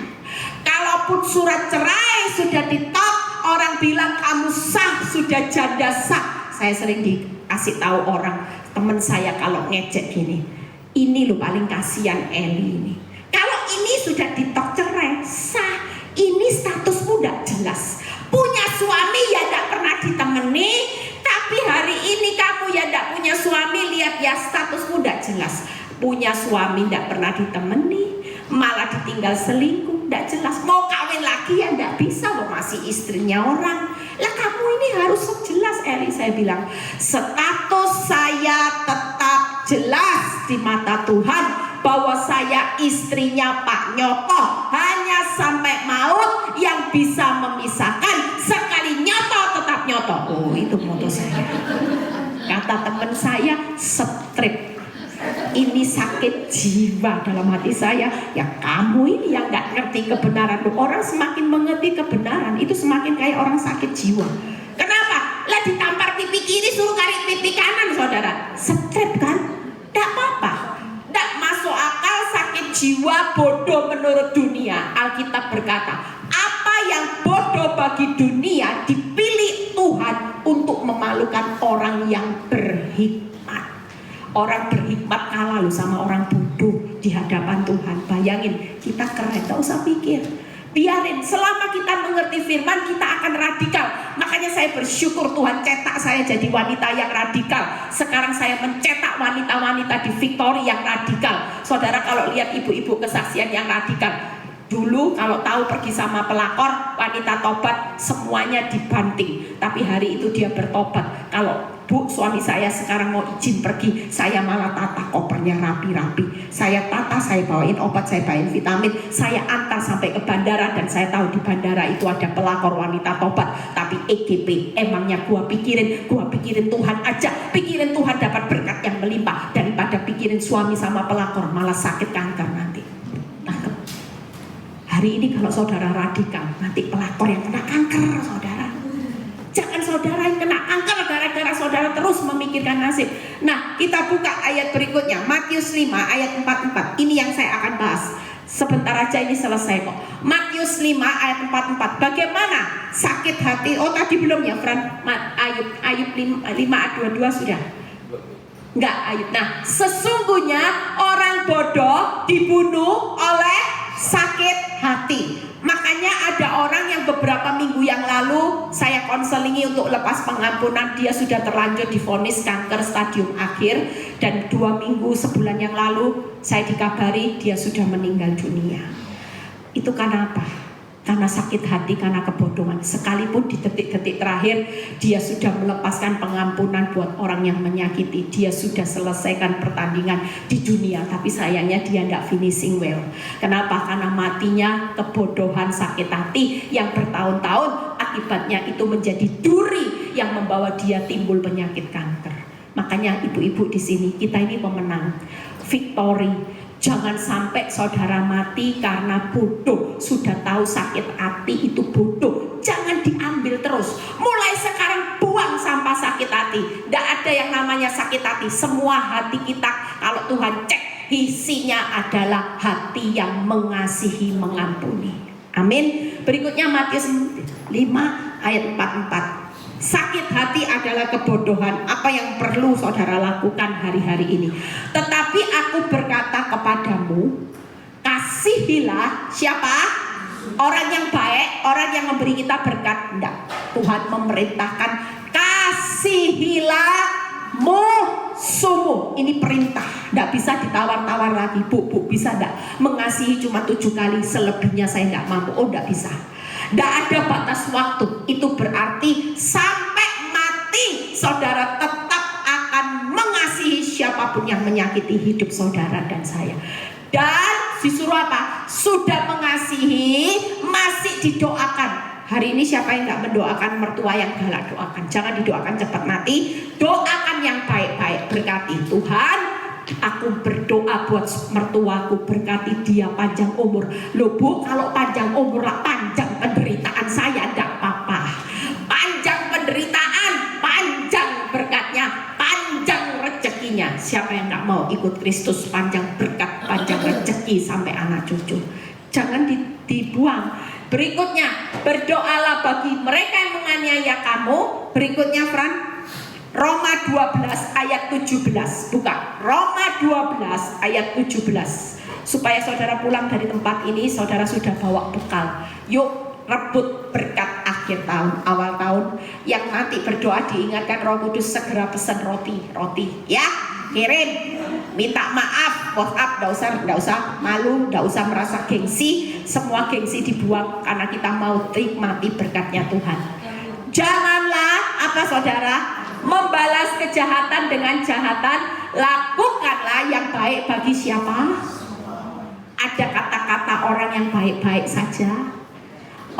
Kalaupun surat cerai sudah ditok, orang bilang kamu sah, sudah janda sah. Saya sering dikasih tahu orang, teman saya kalau ngecek gini, ini lo paling kasihan Eli ini. Kalau ini sudah ditok cerai, sah. Ini statusmu tidak jelas. Punya suami ya tidak pernah ditemani, tapi hari ini kamu ya tidak punya suami, lihat ya statusmu tidak jelas. Punya suami tidak pernah ditemani, malah ditinggal selingkuh, tidak jelas. Mau kawin lagi ya tidak bisa, loh masih istrinya orang. Lah kamu ini harus jelas. Eli, saya bilang status saya tetap jelas di mata Tuhan, bahwa saya istrinya Pak Nyoto, hanya sampai maut yang bisa memisahkan. Sekali nyoto tetap nyoto. Oh, itu moto saya. Kata teman saya, strip. Ini sakit jiwa dalam hati saya. Ya kamu ini yang gak ngerti kebenaran. Orang semakin mengerti kebenaran, itu semakin kayak orang sakit jiwa. Kenapa? Lah ditampar pipi kiri suruh cari pipi kanan saudara. Strip kan? Gak apa-apa. Tidak masuk akal, sakit jiwa, bodoh menurut dunia. Alkitab berkata, apa yang bodoh bagi dunia dipilih Tuhan untuk memalukan orang yang berhikmat. Orang berhikmat kalah loh sama orang bodoh di hadapan Tuhan. Bayangin, kita keren, tak usah pikir. Biarin, selama kita mengerti firman, kita akan radikal. Makanya saya bersyukur Tuhan cetak saya jadi wanita yang radikal. Sekarang saya mencetak wanita-wanita di Victory yang radikal. Saudara kalau lihat ibu-ibu kesaksian yang radikal, dulu kalau tahu pergi sama pelakor, wanita tobat, semuanya dibanting. Tapi hari itu dia bertobat. Kalau Bu, suami saya sekarang mau izin pergi, saya malah tata kopernya rapi-rapi. Saya tata, saya bawain obat, saya bawain vitamin, saya antar sampai ke bandara. Dan saya tahu di bandara itu ada pelakor wanita tobat. Tapi EGP, emangnya gua pikirin Tuhan aja, pikirin Tuhan dapat berkat yang melimpah, daripada pikirin suami sama pelakor malah sakit kanker nanti. Tangkep. Hari ini kalau saudara radikal, nanti pelakor yang kena kanker, saudara. Jangan saudara yang kena kanker gara-gara saudara terus memikirkan nasib. Nah, kita buka ayat berikutnya, Matius 5 ayat 44. Ini yang saya akan bahas. Sebentar aja ini selesai kok. Matius 5 ayat 44. Bagaimana sakit hati? Oh tadi belum ya, Fran? Ayub 5 ayat 22 sudah? Enggak, Ayub. Nah, sesungguhnya orang bodoh dibunuh oleh sakit hati. Makanya ada orang yang beberapa minggu yang lalu saya konselingi untuk lepas pengampunan. Dia sudah terlanjur divonis kanker stadium akhir. Dan 2 minggu sebulan yang lalu saya dikabari dia sudah meninggal dunia. Itu karena apa? Karena sakit hati, karena kebodohan. Sekalipun di detik-detik terakhir dia sudah melepaskan pengampunan buat orang yang menyakiti. Dia sudah selesaikan pertandingan di dunia, tapi sayangnya dia tidak finishing well. Kenapa? Karena matinya kebodohan, sakit hati yang bertahun-tahun. Akibatnya itu menjadi duri yang membawa dia timbul penyakit kanker. Makanya ibu-ibu di sini, kita ini pemenang Victory. Jangan sampai saudara mati karena bodoh. Sudah tahu sakit hati itu bodoh, jangan diambil terus. Mulai sekarang buang sampah sakit hati. Tidak ada yang namanya sakit hati. Semua hati kita kalau Tuhan cek, isinya adalah hati yang mengasihi, mengampuni. Amin. Berikutnya Matius 5 ayat 44. Sakit hati adalah kebodohan. Apa yang perlu saudara lakukan hari-hari ini? Tetapi aku berkata kepadamu, kasihilah siapa? Orang yang baik, orang yang memberi kita berkat. Tidak. Tuhan memerintahkan kasihilah musuhmu. Ini perintah. Tidak bisa ditawar-tawar lagi. Bu, bisa tidak? Mengasihi cuma 7 kali, selebihnya saya tidak mampu. Oh, tidak bisa. Tidak ada batas waktu. Itu berarti sampai mati saudara tetap akan mengasihi siapapun yang menyakiti hidup saudara dan saya. Dan disuruh apa? Sudah mengasihi, masih didoakan. Hari ini siapa yang tidak mendoakan mertua yang galak? Doakan. Jangan didoakan cepat mati. Doakan yang baik-baik. Berkati Tuhan, aku berdoa buat mertuaku, berkati dia panjang umur. Loh Bu, kalau panjang umur lah panjang penderitaan saya, tidak apa-apa. Panjang penderitaan, panjang berkatnya, panjang rezekinya. Siapa yang tidak mau ikut Kristus, panjang berkat, panjang rezeki sampai anak cucu. Jangan dibuang. Berikutnya, berdoalah bagi mereka yang menganiaya kamu. Berikutnya, Fran, Roma 12 ayat 17. Buka Roma 12 ayat 17. Supaya saudara pulang dari tempat ini, saudara sudah bawa bekal. Yuk rebut berkat akhir tahun, awal tahun. Yang nanti berdoa diingatkan Roh Kudus segera pesan roti ya, kirim. Minta maaf, WhatsApp, tidak usah malu, tidak usah merasa gengsi. Semua gengsi dibuang karena kita mau nikmati berkatnya Tuhan. Janganlah apa saudara, membalas kejahatan dengan kejahatan. Lakukanlah yang baik bagi siapa? Ada kata-kata orang yang baik-baik saja,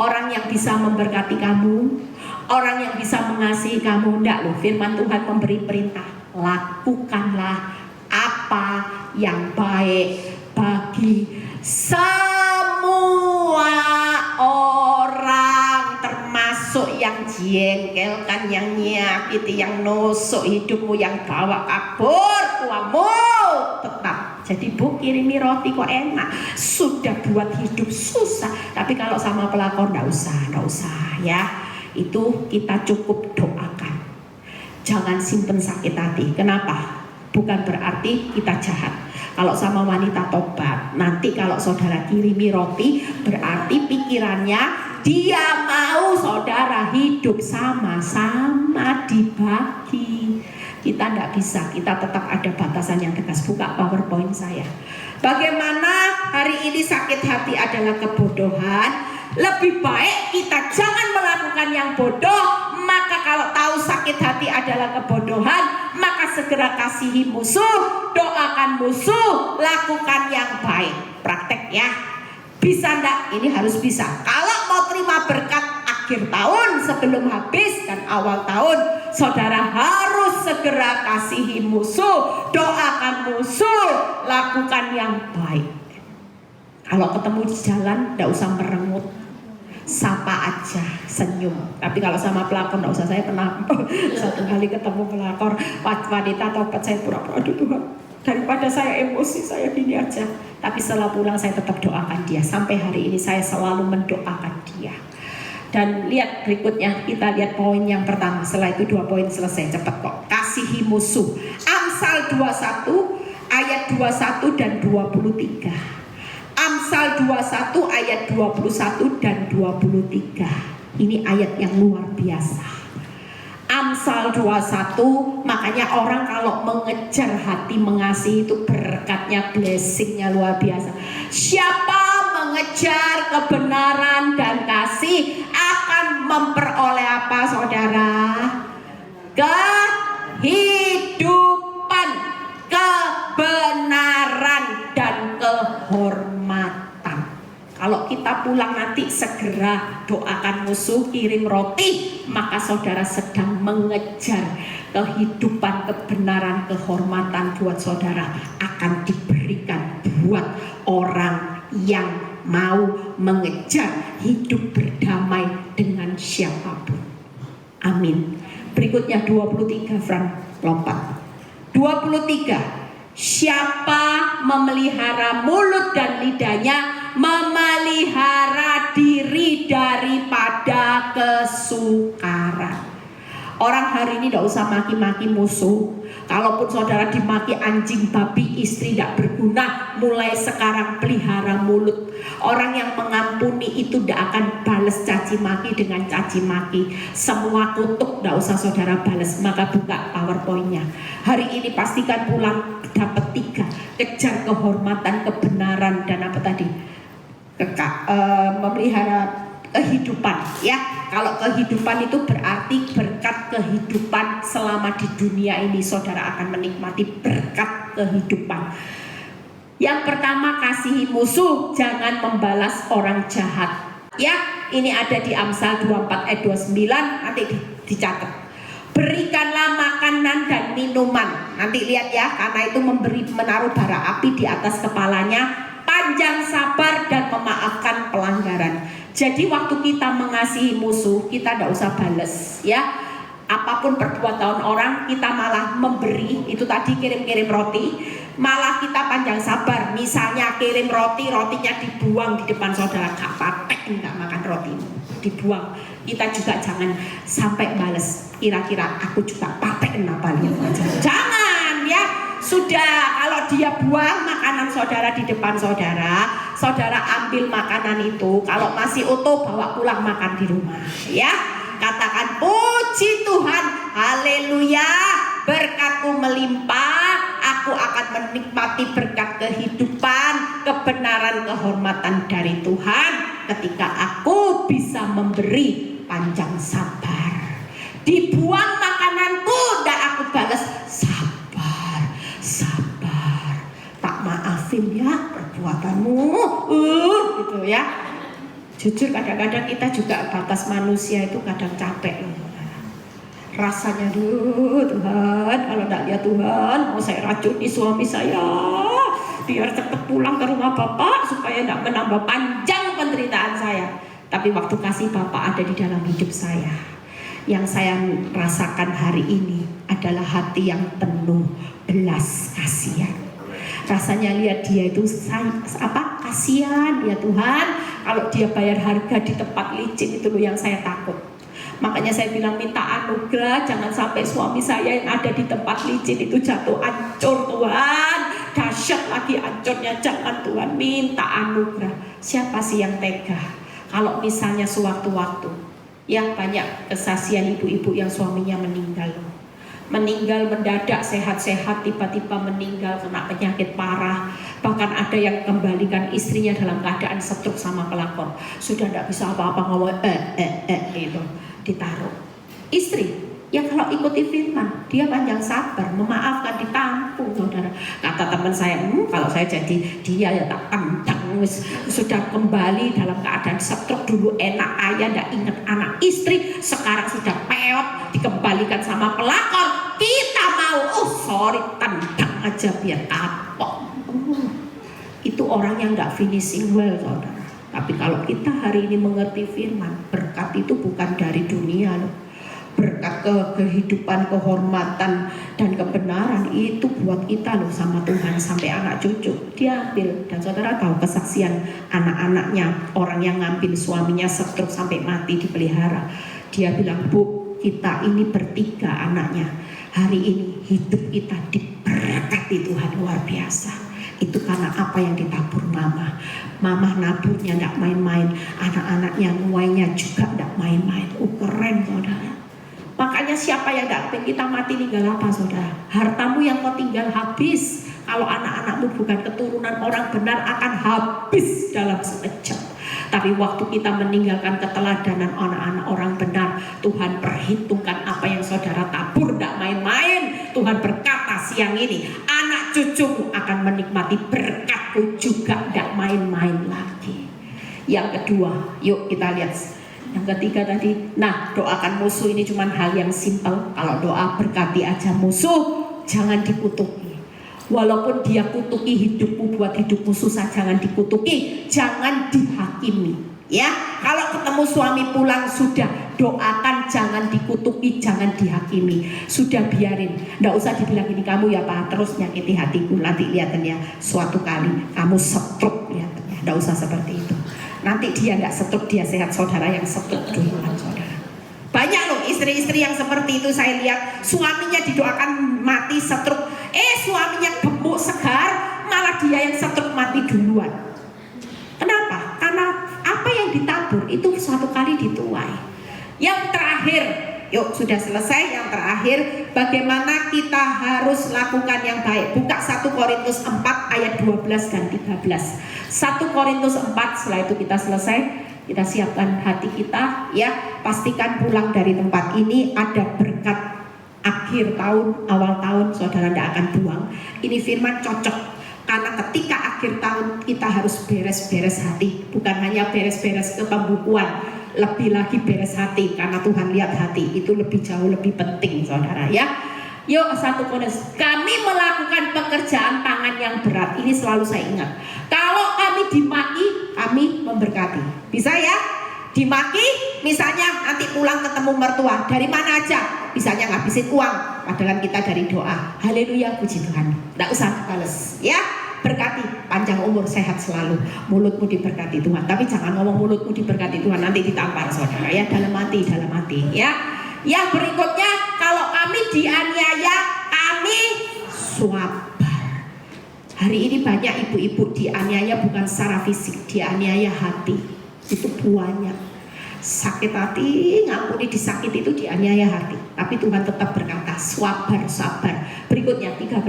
orang yang bisa memberkati kamu, orang yang bisa mengasihi kamu. Enggak loh, firman Tuhan memberi perintah, lakukanlah apa yang baik bagi semua orang, termasuk yang jengkelkan, yang nyakiti, yang nusuk hidupmu, yang bawa kabur tuamu. Tetap. Jadi Bu, kirimi roti kok enak, sudah buat hidup susah. Tapi kalau sama pelakor enggak usah ya. Itu kita cukup doakan. Jangan simpen sakit hati. Kenapa? Bukan berarti kita jahat. Kalau sama wanita tobat, nanti kalau saudara kirimi roti, berarti pikirannya dia mau saudara hidup sama-sama dibagi. Kita tidak bisa, kita tetap ada batasan yang tegas. Buka PowerPoint saya. Bagaimana hari ini sakit hati adalah kebodohan. Lebih baik kita jangan melakukan yang bodoh. Maka kalau tahu sakit hati adalah kebodohan, maka segera kasihi musuh, doakan musuh, lakukan yang baik. Praktek ya. Bisa enggak? Ini harus bisa. Kalau mau terima berkat akhir tahun sebelum habis dan awal tahun, saudara harus segera kasihi musuh, doakan musuh, lakukan yang baik. Kalau ketemu di jalan, enggak usah merengut, sapa aja, senyum. Tapi kalau sama pelakor enggak usah. Saya pernah satu kali ketemu pelakor wanita tobat, saya pura-pura, aduh Tuhan, daripada saya emosi, saya gini aja. Tapi setelah pulang saya tetap doakan dia. Sampai hari ini saya selalu mendoakan dia. Dan lihat berikutnya, kita lihat poin yang pertama. Setelah itu 2 poin selesai, cepat kok. Kasihi musuh. Amsal 21 ayat 21 dan 23. Amsal 21 ayat 21 dan 23. Ini ayat yang luar biasa. Amsal 21, makanya orang kalau mengejar hati mengasihi itu berkatnya, blessingnya luar biasa. Siapa mengejar kebenaran dan kasih akan memperoleh apa saudara? Kehidupan, kebenaran dan kehormatan. Kalau kita pulang nanti segera doakan musuh, kirim roti, maka saudara sedang mengejar kehidupan, kebenaran, kehormatan buat saudara akan diberikan buat orang yang mau mengejar hidup berdamai dengan siapapun. Amin. Berikutnya 23, Frank, lompat. 23. Siapa memelihara mulut dan lidahnya, memelihara diri daripada kesukaran. Orang hari ini tidak usah maki-maki musuh. Kalaupun saudara dimaki anjing, babi, istri tidak berguna, mulai sekarang pelihara mulut. Orang yang mengampuni itu tidak akan balas caci maki dengan caci maki. Semua kutuk tidak usah saudara balas. Maka buka PowerPoint-nya. Hari ini pastikan pulang dapat 3. Kejar kehormatan, kebenaran, dan apa tadi? Memelihara kehidupan, ya. Kalau kehidupan itu berarti berkat kehidupan selama di dunia ini, saudara akan menikmati berkat kehidupan. Yang pertama, kasihi musuh, jangan membalas orang jahat. Ya, ini ada di Amsal 24 ayat 29, nanti dicatat. Berikanlah makanan dan minuman. Nanti lihat ya, karena itu menaruh bara api di atas kepalanya. Panjang sabar dan memaafkan pelanggaran. Jadi waktu kita mengasihi musuh, kita tidak usah bales, ya. Apapun perbuatan orang, kita malah memberi. Itu tadi kirim-kirim roti, malah kita panjang sabar. Misalnya kirim roti, rotinya dibuang di depan saudara, gak patek, gak makan roti, dibuang. Kita juga jangan sampai bales. Kira-kira aku juga patek kenapa lihat aja. Jangan, ya. Sudah, kalau dia buang makanan saudara di depan saudara, saudara ambil makanan itu. Kalau masih utuh, bawa pulang makan di rumah, ya. Katakan puji Tuhan, haleluya, berkatku melimpah, aku akan menikmati berkat kehidupan, kebenaran, kehormatan dari Tuhan ketika aku bisa memberi panjang sabar. Dibuang makananku, dan aku balas sabar, tak maafin ya perbuatanmu, gitu ya. Jujur kadang-kadang kita juga batas manusia itu kadang capek loh. Rasanya Tuhan, kalau tidak lihat Tuhan, mau saya racuni suami saya biar cepat pulang ke rumah Bapak supaya tidak menambah panjang penderitaan saya. Tapi waktu kasih Bapak ada di dalam hidup saya, yang saya rasakan hari ini adalah hati yang penuh belas kasihan. Rasanya lihat dia itu kasihan ya Tuhan, kalau dia bayar harga di tempat licin itu loh yang saya takut. Makanya saya bilang minta anugerah, jangan sampai suami saya yang ada di tempat licin itu jatuh hancur Tuhan. dahsyat lagi ancurnya. Jangan Tuhan, minta anugerah. Siapa sih yang tega? Kalau misalnya sewaktu-waktu, ya banyak kesaksian ibu-ibu yang suaminya meninggal mendadak, sehat-sehat, tiba-tiba meninggal kena penyakit parah. Bahkan ada yang kembalikan istrinya dalam keadaan stroke sama pelakor, sudah tidak bisa apa-apa ngomong itu ditaruh. Istri yang kalau ikuti firman, dia panjang sabar, memaafkan, ditampung, saudara. Kata teman saya, kalau saya jadi dia ya tak tendang. Sudah kembali dalam keadaan stroke, dulu enak ayah, tidak ingat anak istri, sekarang sudah peot, dikembalikan sama pelakor. Kita mau, sorry, tendang aja biar kapok. Itu orang yang tidak finishing well, saudara. Tapi kalau kita hari ini mengerti firman, berkat itu bukan dari dunia loh. Berkat kehidupan, kehormatan, dan kebenaran itu buat kita loh sama Tuhan sampai anak cucu diambil. Dan saudara tahu kesaksian anak-anaknya, orang yang ngambil suaminya stroke sampai mati dipelihara. Dia bilang, Bu, kita ini bertiga anaknya, hari ini hidup kita diberkati Tuhan luar biasa. Itu karena apa yang ditabur mama. Mama naburnya tidak main-main, anak-anaknya nuainya juga tidak main-main. Keren saudara. Makanya siapa yang tidak pengen kita mati, tinggal apa saudara? Hartamu yang kau tinggal habis. Kalau anak-anakmu bukan keturunan orang benar, akan habis dalam sekejap. Tapi waktu kita meninggalkan keteladanan anak-anak orang benar, Tuhan perhitungkan apa yang saudara tabur, tidak main-main. Tuhan berkata siang ini, anak cucumu akan menikmati berkatku juga, tidak main-main lagi. Yang kedua, yuk kita lihat. Yang ketiga tadi, nah doakan musuh ini cuma hal yang simpel. Kalau doa berkati aja musuh, jangan dikutuki. Walaupun dia kutuki hidupmu, buat hidupmu susah, jangan dikutuki, jangan dihakimi. Ya, kalau ketemu suami pulang sudah doakan, jangan dikutuki, jangan dihakimi. Sudah biarin, nggak usah dibilang ini kamu ya Pak terus nyakiti hatiku. Nanti lihatannya suatu kali kamu stroke, lihatannya. Nggak usah seperti itu. Nanti dia nggak stroke, dia sehat, saudara yang stroke duluan saudara. Banyak loh istri-istri yang seperti itu saya lihat, suaminya didoakan mati stroke, suaminya gemuk segar, malah dia yang stroke mati duluan. Kenapa? Karena apa yang ditabur itu suatu kali dituai. Yang terakhir, yuk sudah selesai. Yang terakhir, bagaimana kita harus lakukan yang baik. Buka 1 Korintus 4 ayat 12 dan 13. 1 Korintus 4, setelah itu kita selesai, kita siapkan hati kita, ya, pastikan pulang dari tempat ini ada berkat akhir tahun, awal tahun, saudara tidak akan buang. Ini firman cocok, karena ketika akhir tahun kita harus beres-beres hati, bukan hanya beres-beres ke pembukuan, lebih lagi beres hati, karena Tuhan lihat hati, itu lebih jauh lebih penting saudara ya. Yuk 1 Korintus, kami melakukan pekerjaan tangan yang berat. Ini selalu saya ingat. Kalau kami dimaki, kami memberkati. Bisa ya? Dimaki, misalnya nanti pulang ketemu mertua, dari mana aja? Misalnya ngabisin uang, padahal kita dari doa. Haleluya, puji Tuhan. Nggak usah bales, ya. Berkati, panjang umur, sehat selalu. Mulutmu diberkati Tuhan. Tapi jangan ngomong mulutmu diberkati Tuhan, nanti ditampar saudara ya. Dalam hati ya. Yang berikutnya, kalau kami dianiaya, kami sabar. Hari ini banyak ibu-ibu dianiaya bukan secara fisik, dianiaya hati. Itu buahnya. Sakit hati, ngampuni disakiti itu dianiaya hati. Tapi Tuhan tetap berkata, sabar. Berikutnya 13.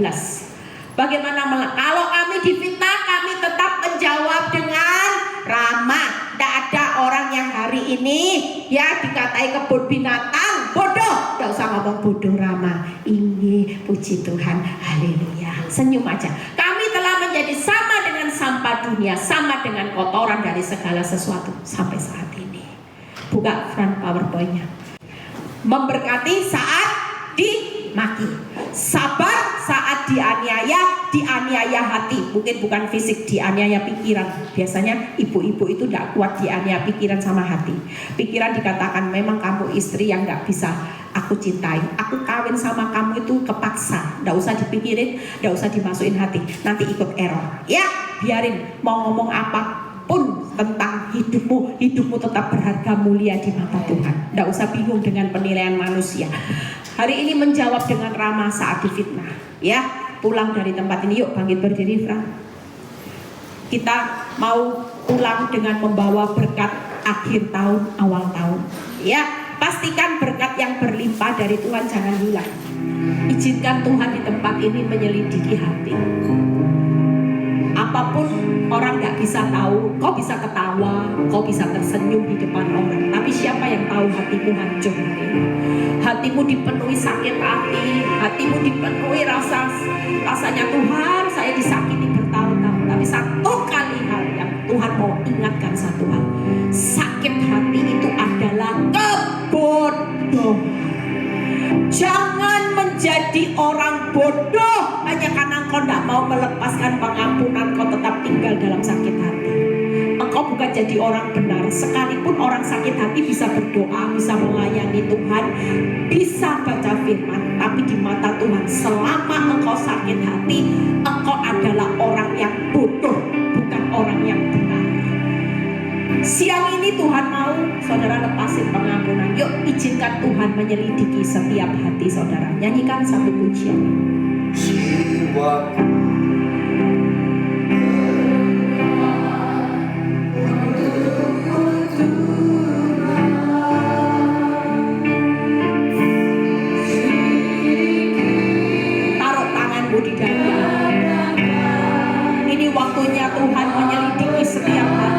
Bagaimana kalau kami difitnah, kami tetap menjawab dengan ramah. Tidak ada orang yang hari ini ya dikatai kebun binatang bodoh, tidak usah ngomong bodoh, ramah. Ini puji Tuhan, haleluya, senyum aja. Kami telah menjadi sama dengan sampah dunia, sama dengan kotoran dari segala sesuatu sampai saat ini. Buka front PowerPoint-nya. Memberkati saat dimaki, sabar saat dianiaya hati, mungkin bukan fisik, dianiaya pikiran. Biasanya ibu-ibu itu tidak kuat dianiaya pikiran sama hati. Pikiran dikatakan memang kamu istri yang tidak bisa aku cintai, aku kawin sama kamu itu kepaksa, tidak usah dipikirin, tidak usah dimasukin hati, nanti ikut error. Ya, biarin mau ngomong apapun tentang hidupmu tetap berharga mulia di mata Tuhan. Tidak usah bingung dengan penilaian manusia. Hari ini menjawab dengan ramah saat difitnah, ya. pulang dari tempat ini. Yuk bangkit berdiri, Frank. Kita mau pulang dengan membawa berkat akhir tahun, awal tahun. Ya, pastikan berkat yang berlimpah dari Tuhan jangan hilang. Izinkan Tuhan di tempat ini menyelidiki hati. Apapun orang gak bisa tahu, kau bisa ketawa, kau bisa tersenyum di depan orang, tapi siapa yang tahu hatimu hancur hari ini? Hatimu dipenuhi sakit hati, hatimu dipenuhi rasanya Tuhan, saya disakiti bertahun-tahun. Tapi satu kali hal yang Tuhan mau ingatkan satu hal, sakit hati itu adalah kebodohan. Jangan menjadi orang bodoh hanya karena engkau tidak mau melepaskan pengampunan, kau tetap tinggal dalam sakit hati. Engkau bukan jadi orang benar. Sekalipun orang sakit hati bisa berdoa, bisa melayani Tuhan, bisa baca firman, tapi di mata Tuhan selama engkau sakit hati, engkau adalah orang yang bodoh, bukan orang yang benar. Siang ini Tuhan mau saudara lepasin pengampunan. Yuk izinkan Tuhan menyelidiki setiap hati saudara. Nyanyikan satu pujian. Taruh tanganmu di dada. Ini waktunya Tuhan menyelidiki setiap hati.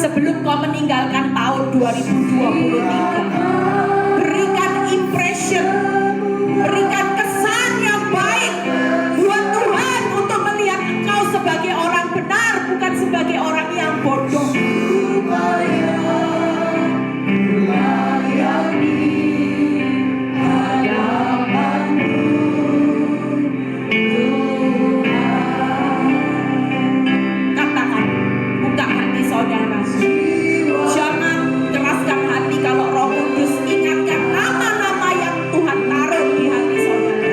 Sebelum kau meninggalkan tahun 2023, berikan impression, berikan kesan yang baik buat Tuhan untuk melihat engkau sebagai orang benar, bukan sebagai orang yang bodoh. Katakan, buka hati saudara. Jangan keraskan hati kalau Roh Kudus ingatkan nama-nama yang Tuhan taruh di hati saudara.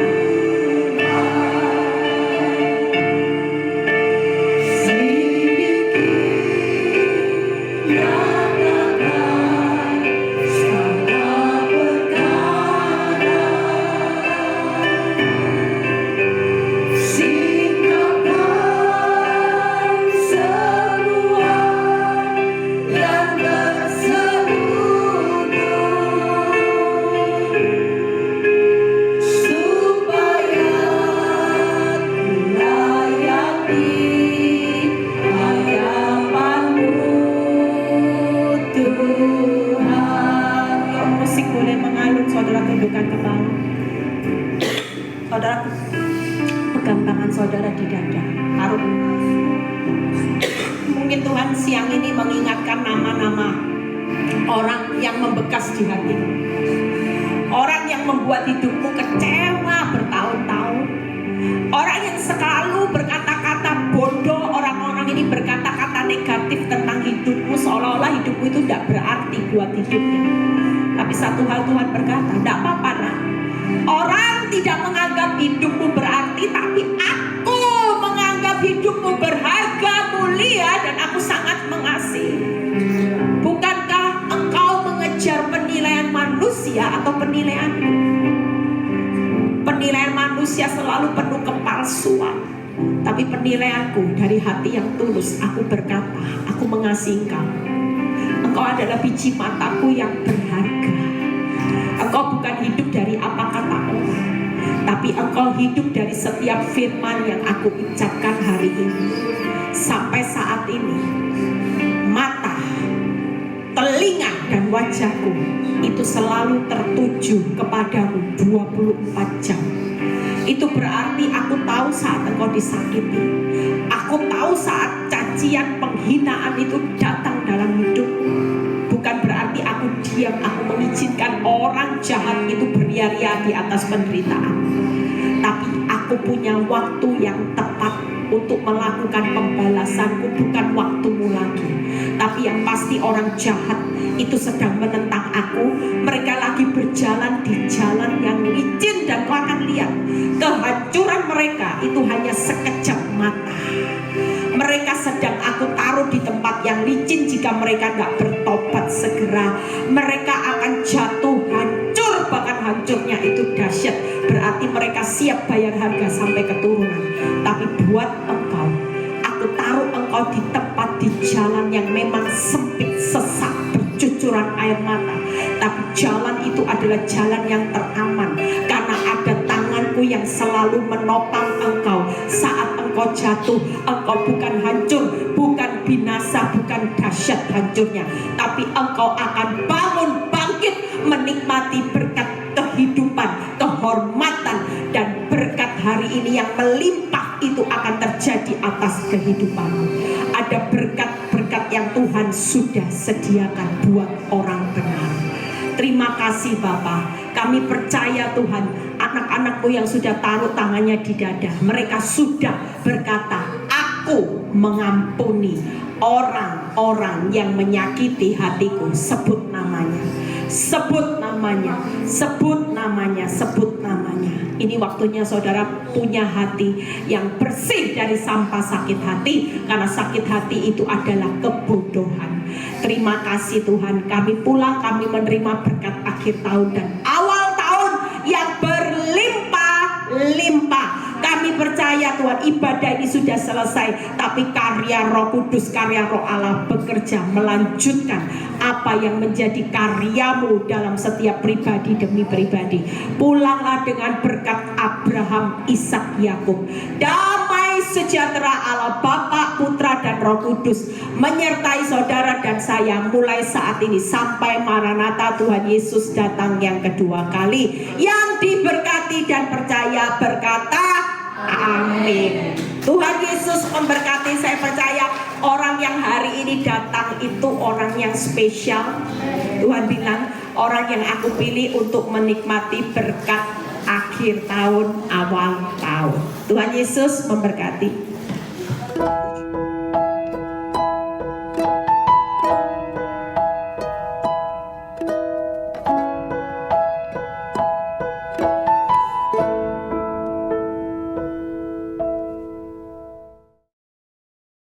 Saudara, pegang tangan saudara di dada, taruh. Mungkin Tuhan siang ini mengingatkan nama-nama orang yang membekas di hatimu, orang yang membuat hidupmu kecewa bertahun-tahun, orang yang selalu berkata-kata bodoh. Orang-orang ini berkata-kata negatif tentang hidupmu, seolah-olah hidupmu itu tidak berarti buat hidupnya. Tapi satu hal Tuhan berkata, tidak apa-apa nak. Orang tidak menganggap hidupmu berarti, tapi aku menganggap hidupmu berharga, mulia, dan aku sangat mengasihi. Bukankah engkau mengejar penilaian manusia atau penilaianku? Penilaian manusia selalu penuh kepalsuan, tapi penilaianku dari hati yang tulus. Aku berkata, aku mengasihi engkau. Engkau adalah biji mataku yang berharga. Engkau bukan hidup dari apa kata orang, tapi engkau hidup dari setiap firman yang aku ucapkan hari ini. Sampai saat ini, mata, telinga, dan wajahku itu selalu tertuju kepadamu 24 jam. Itu berarti aku tahu saat engkau disakiti. Aku tahu saat cacian, penghinaan itu datang dalam hidupmu. Bukan berarti aku diam, aku mengizinkan orang jahat itu beria-ria di atas penderitaan. Tapi aku punya waktu yang tepat untuk melakukan pembalasanku, bukan waktumu lagi. Tapi yang pasti orang jahat itu sedang menentang aku. Mereka lagi berjalan di jalan yang licin, dan kau akan lihat kehancuran mereka itu hanya sekejap mata. Mereka sedang aku taruh di tempat yang licin. Jika mereka tidak bertobat segera, mereka akan jatuh hancur, bahkan hancur hancurnya itu dahsyat, berarti mereka siap bayar harga sampai keturunan. Tapi buat engkau, aku taruh engkau di tempat, di jalan yang memang sempit, sesak, bercucuran air mata. Tapi jalan itu adalah jalan yang teraman, karena ada tanganku yang selalu menopang engkau. Saat engkau jatuh, engkau bukan hancur, bukan binasa, bukan dahsyat hancurnya, tapi engkau akan bangun, bangkit, menikmati berkat kehidupan, kehormatan, dan berkat hari ini yang melimpah itu akan terjadi atas kehidupanmu. Ada berkat-berkat yang Tuhan sudah sediakan buat orang benar. Terima kasih Bapa, kami percaya Tuhan, anak-anakmu yang sudah taruh tangannya di dada, mereka sudah berkata, aku mengampuni orang-orang yang menyakiti hatiku. Sebut namanya, sebut namanya, sebut namanya, sebut namanya. Ini waktunya saudara punya hati yang bersih dari sampah sakit hati, karena sakit hati itu adalah kebodohan. Terima kasih Tuhan, kami pulang, kami menerima berkat akhir tahun dan awal tahun yang berlimpah-limpah. Kami percaya Tuhan, ibadah ini sudah selesai, tapi karya Roh Kudus, karya Roh Allah bekerja melanjutkan apa yang menjadi karyamu dalam setiap pribadi demi pribadi. Pulanglah dengan berkat Abraham, Ishak, Yakub. Damai sejahtera Allah Bapa, Putra, dan Roh Kudus menyertai saudara dan saya mulai saat ini sampai Maranatha Tuhan Yesus datang yang kedua kali. Yang diberkati dan percaya berkata amin. Tuhan Yesus memberkati. Saya percaya orang yang hari ini datang itu orang yang spesial. Tuhan bilang, orang yang aku pilih untuk menikmati berkat akhir tahun, awal tahun. Tuhan Yesus memberkati.